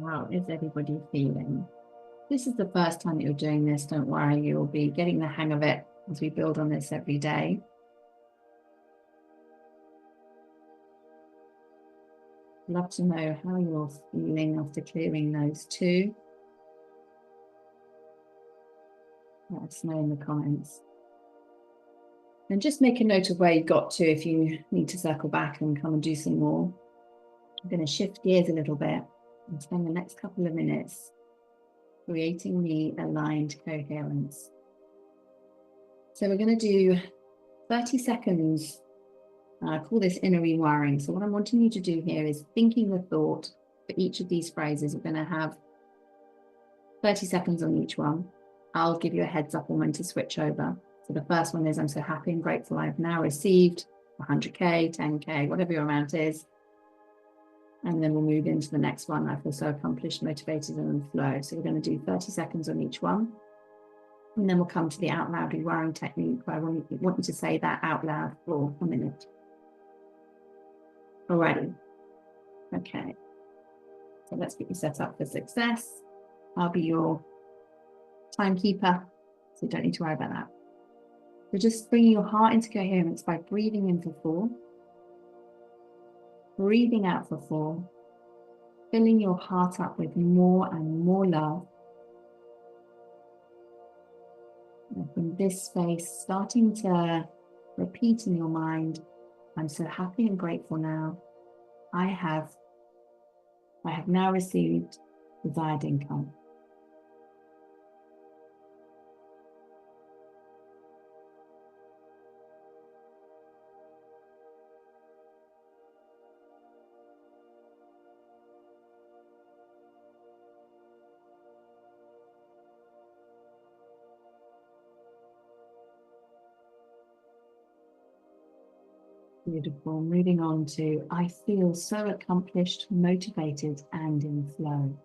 How is everybody feeling? This is the first time that you're doing this. Don't worry, you'll be getting the hang of it as we build on this every day. Love to know how you're feeling after clearing those two. Let us know in the comments. And just make a note of where you got to if you need to circle back and come and do some more. I'm going to shift gears a little bit and spend the next couple of minutes creating the aligned coherence. So we're going to do 30 seconds. I call this inner rewiring. So what I'm wanting you to do here is thinking the thought for each of these phrases. We're going to have 30 seconds on each one. I'll give you a heads up on when to switch over. So the first one is, I'm so happy and grateful I've now received 100K, 10K, whatever your amount is. And then we'll move into the next one. I feel so accomplished, motivated, and in flow. So we're going to do 30 seconds on each one. And then we'll come to the out loud rewiring technique, where I want you to say that out loud for a minute. Alrighty. Okay. So let's get you set up for success. I'll be your timekeeper, so you don't need to worry about that. So just bringing your heart into coherence by breathing in for 4. Breathing out for 4, filling your heart up with more and more love. And from this space, starting to repeat in your mind, I'm so happy and grateful now. I have now received desired income. Beautiful. Moving on to, I feel so accomplished, motivated, and in flow.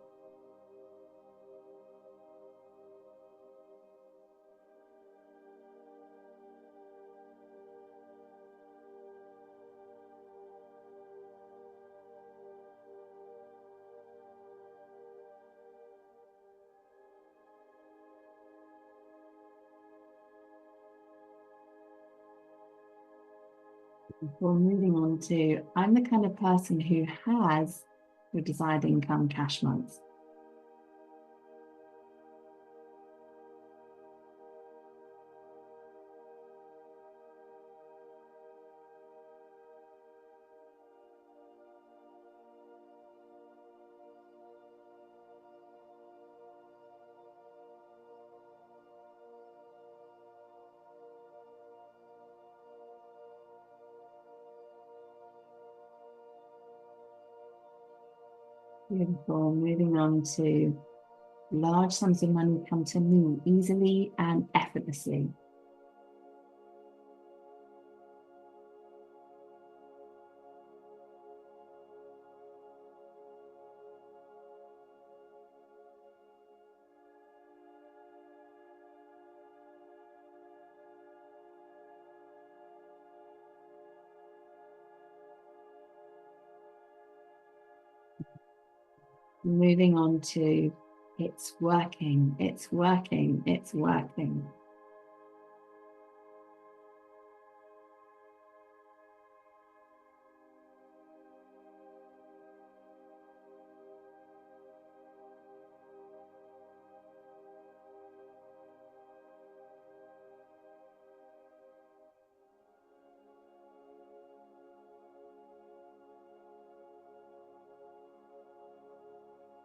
We're moving on to, I'm the kind of person who has your desired income cash months. Beautiful. Moving on to large sums of money come to me easily and effortlessly. Moving on to it's working, it's working, it's working.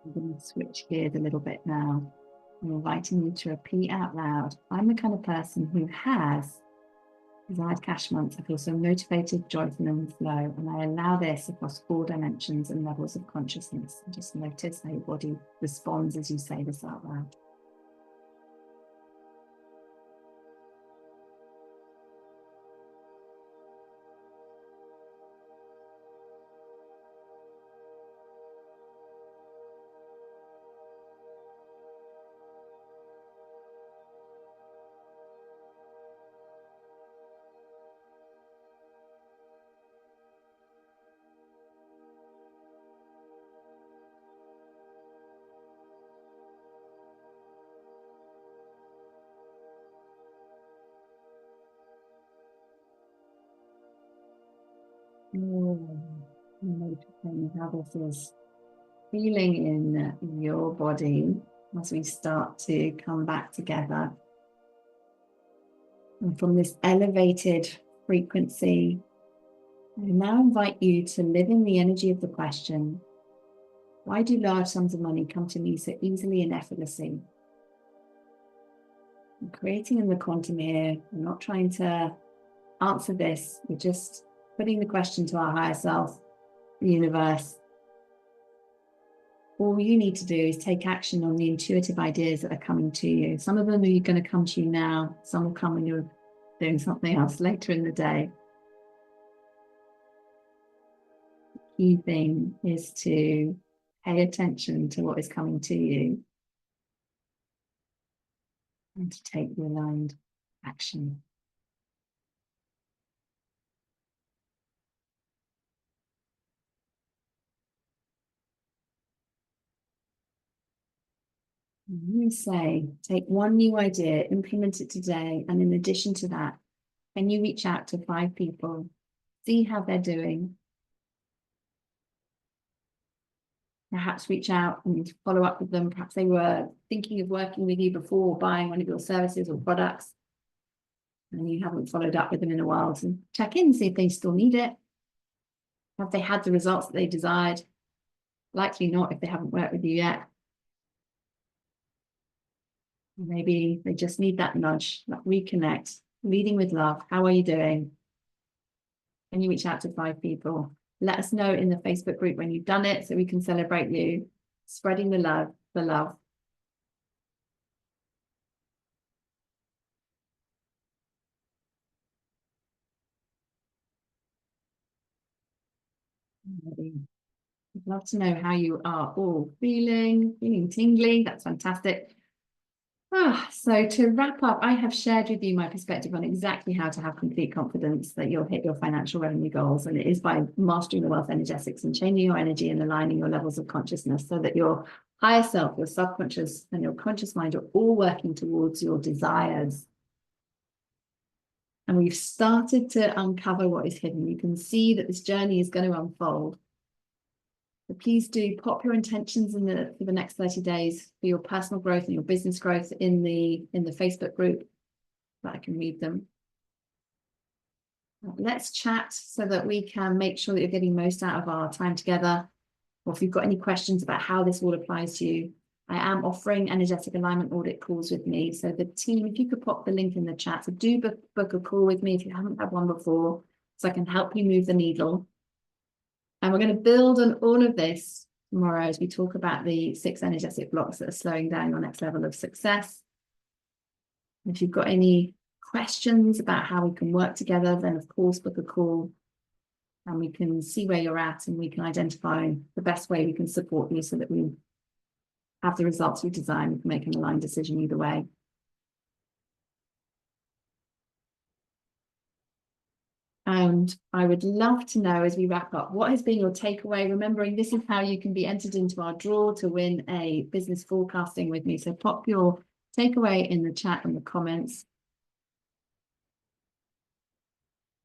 I'm going to switch gears a little bit now. I'm inviting you to repeat out loud. I'm the kind of person who has desired cash months. I feel so motivated, joyful, and flow, and I allow this across all dimensions and levels of consciousness. And just notice how your body responds as you say this out loud. Noticing how this is feeling in your body as we start to come back together. And from this elevated frequency, I now invite you to live in the energy of the question, why do large sums of money come to me so easily and effortlessly? I'm creating in the quantum here. I'm not trying to answer this. We're just putting the question to our higher self, the universe. All you need to do is take action on the intuitive ideas that are coming to you. Some of them are going to come to you now. Some will come when you're doing something else later in the day. The key thing is to pay attention to what is coming to you and to take the aligned action. You say, take one new idea, implement it today, and in addition to that, can you reach out to 5 people, see how they're doing, perhaps reach out and follow up with them, perhaps they were thinking of working with you before buying one of your services or products, and you haven't followed up with them in a while, to check in, see if they still need it. Have they had the results that they desired? Likely not if they haven't worked with you yet. Maybe they just need that nudge, that reconnect, leading with love. How are you doing? Can you reach out to 5 people? Let us know in the Facebook group when you've done it so we can celebrate you. Spreading the love, the love. I'd love to know how you are all feeling tingly. That's fantastic. So to wrap up, I have shared with you my perspective on exactly how to have complete confidence that you'll hit your financial revenue goals. And it is by mastering the wealth energetics and changing your energy and aligning your levels of consciousness so that your higher self, your subconscious and your conscious mind are all working towards your desires. And we've started to uncover what is hidden. You can see that this journey is going to unfold. So please do pop your intentions for the next 30 days for your personal growth and your business growth in the Facebook group, that I can read them. Let's chat so that we can make sure that you're getting most out of our time together. Or if you've got any questions about how this all applies to you, I am offering energetic alignment audit calls with me. So the team, if you could pop the link in the chat, so do book a call with me if you haven't had one before, so I can help you move the needle. And we're going to build on all of this tomorrow as we talk about the 6 energetic blocks that are slowing down your next level of success. If you've got any questions about how we can work together, then of course book a call and we can see where you're at and we can identify the best way we can support you so that we have the results we design. We can make an aligned decision either way. And I would love to know, as we wrap up, what has been your takeaway? Remembering this is how you can be entered into our draw to win a business forecasting with me. So pop your takeaway in the chat and the comments.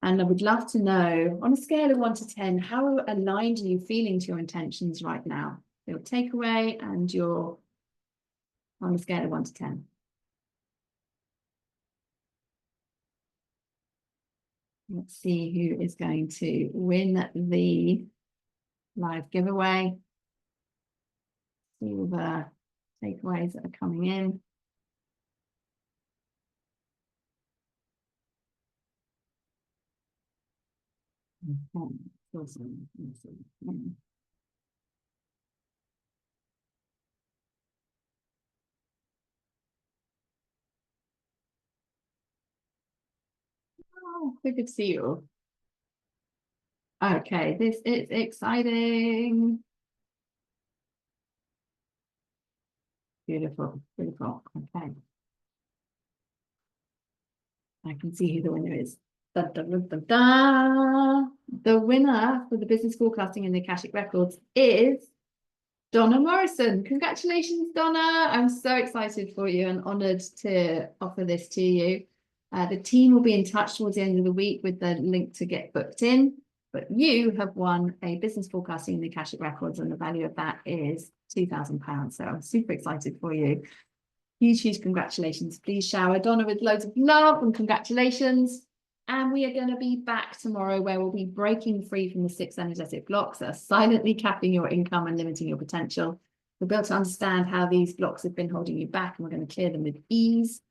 And I would love to know, on a scale of 1 to 10, how aligned are you feeling to your intentions right now? Your takeaway and your, on a scale of 1 to 10. Let's see who is going to win the live giveaway. See all the takeaways that are coming in. Okay. Awesome. Awesome. Oh, good to see you. Okay, this is exciting. Beautiful, beautiful. Okay. I can see who the winner is. Da, da, da, da, da. The winner for the business forecasting in the Akashic Records is Donna Morrison. Congratulations, Donna. I'm so excited for you and honoured to offer this to you. The team will be in touch towards the end of the week with the link to get booked in. But you have won a business forecasting in the Akashic Records, and the value of that is £2,000. So I'm super excited for you. Huge, huge congratulations. Please shower Donna with loads of love and congratulations. And we are going to be back tomorrow where we'll be breaking free from the 6 energetic blocks that are silently capping your income and limiting your potential. We'll be able to understand how these blocks have been holding you back, and we're going to clear them with ease.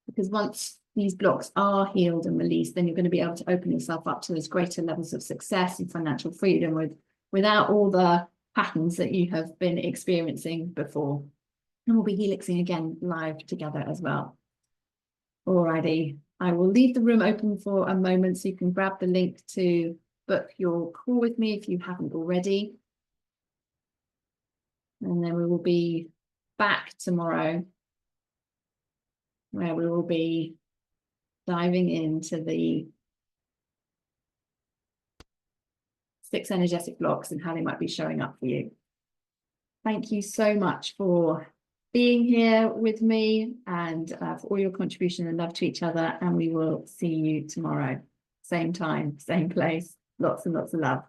Because once these blocks are healed and released, then you're going to be able to open yourself up to those greater levels of success and financial freedom without all the patterns that you have been experiencing before. And we'll be helixing again live together as well. Alrighty, I will leave the room open for a moment so you can grab the link to book your call with me if you haven't already. And then we will be back tomorrow where we will be diving into the 6 energetic blocks and how they might be showing up for you. Thank you so much for being here with me and for all your contribution and love to each other. And we will see you tomorrow. Same time, same place. Lots and lots of love.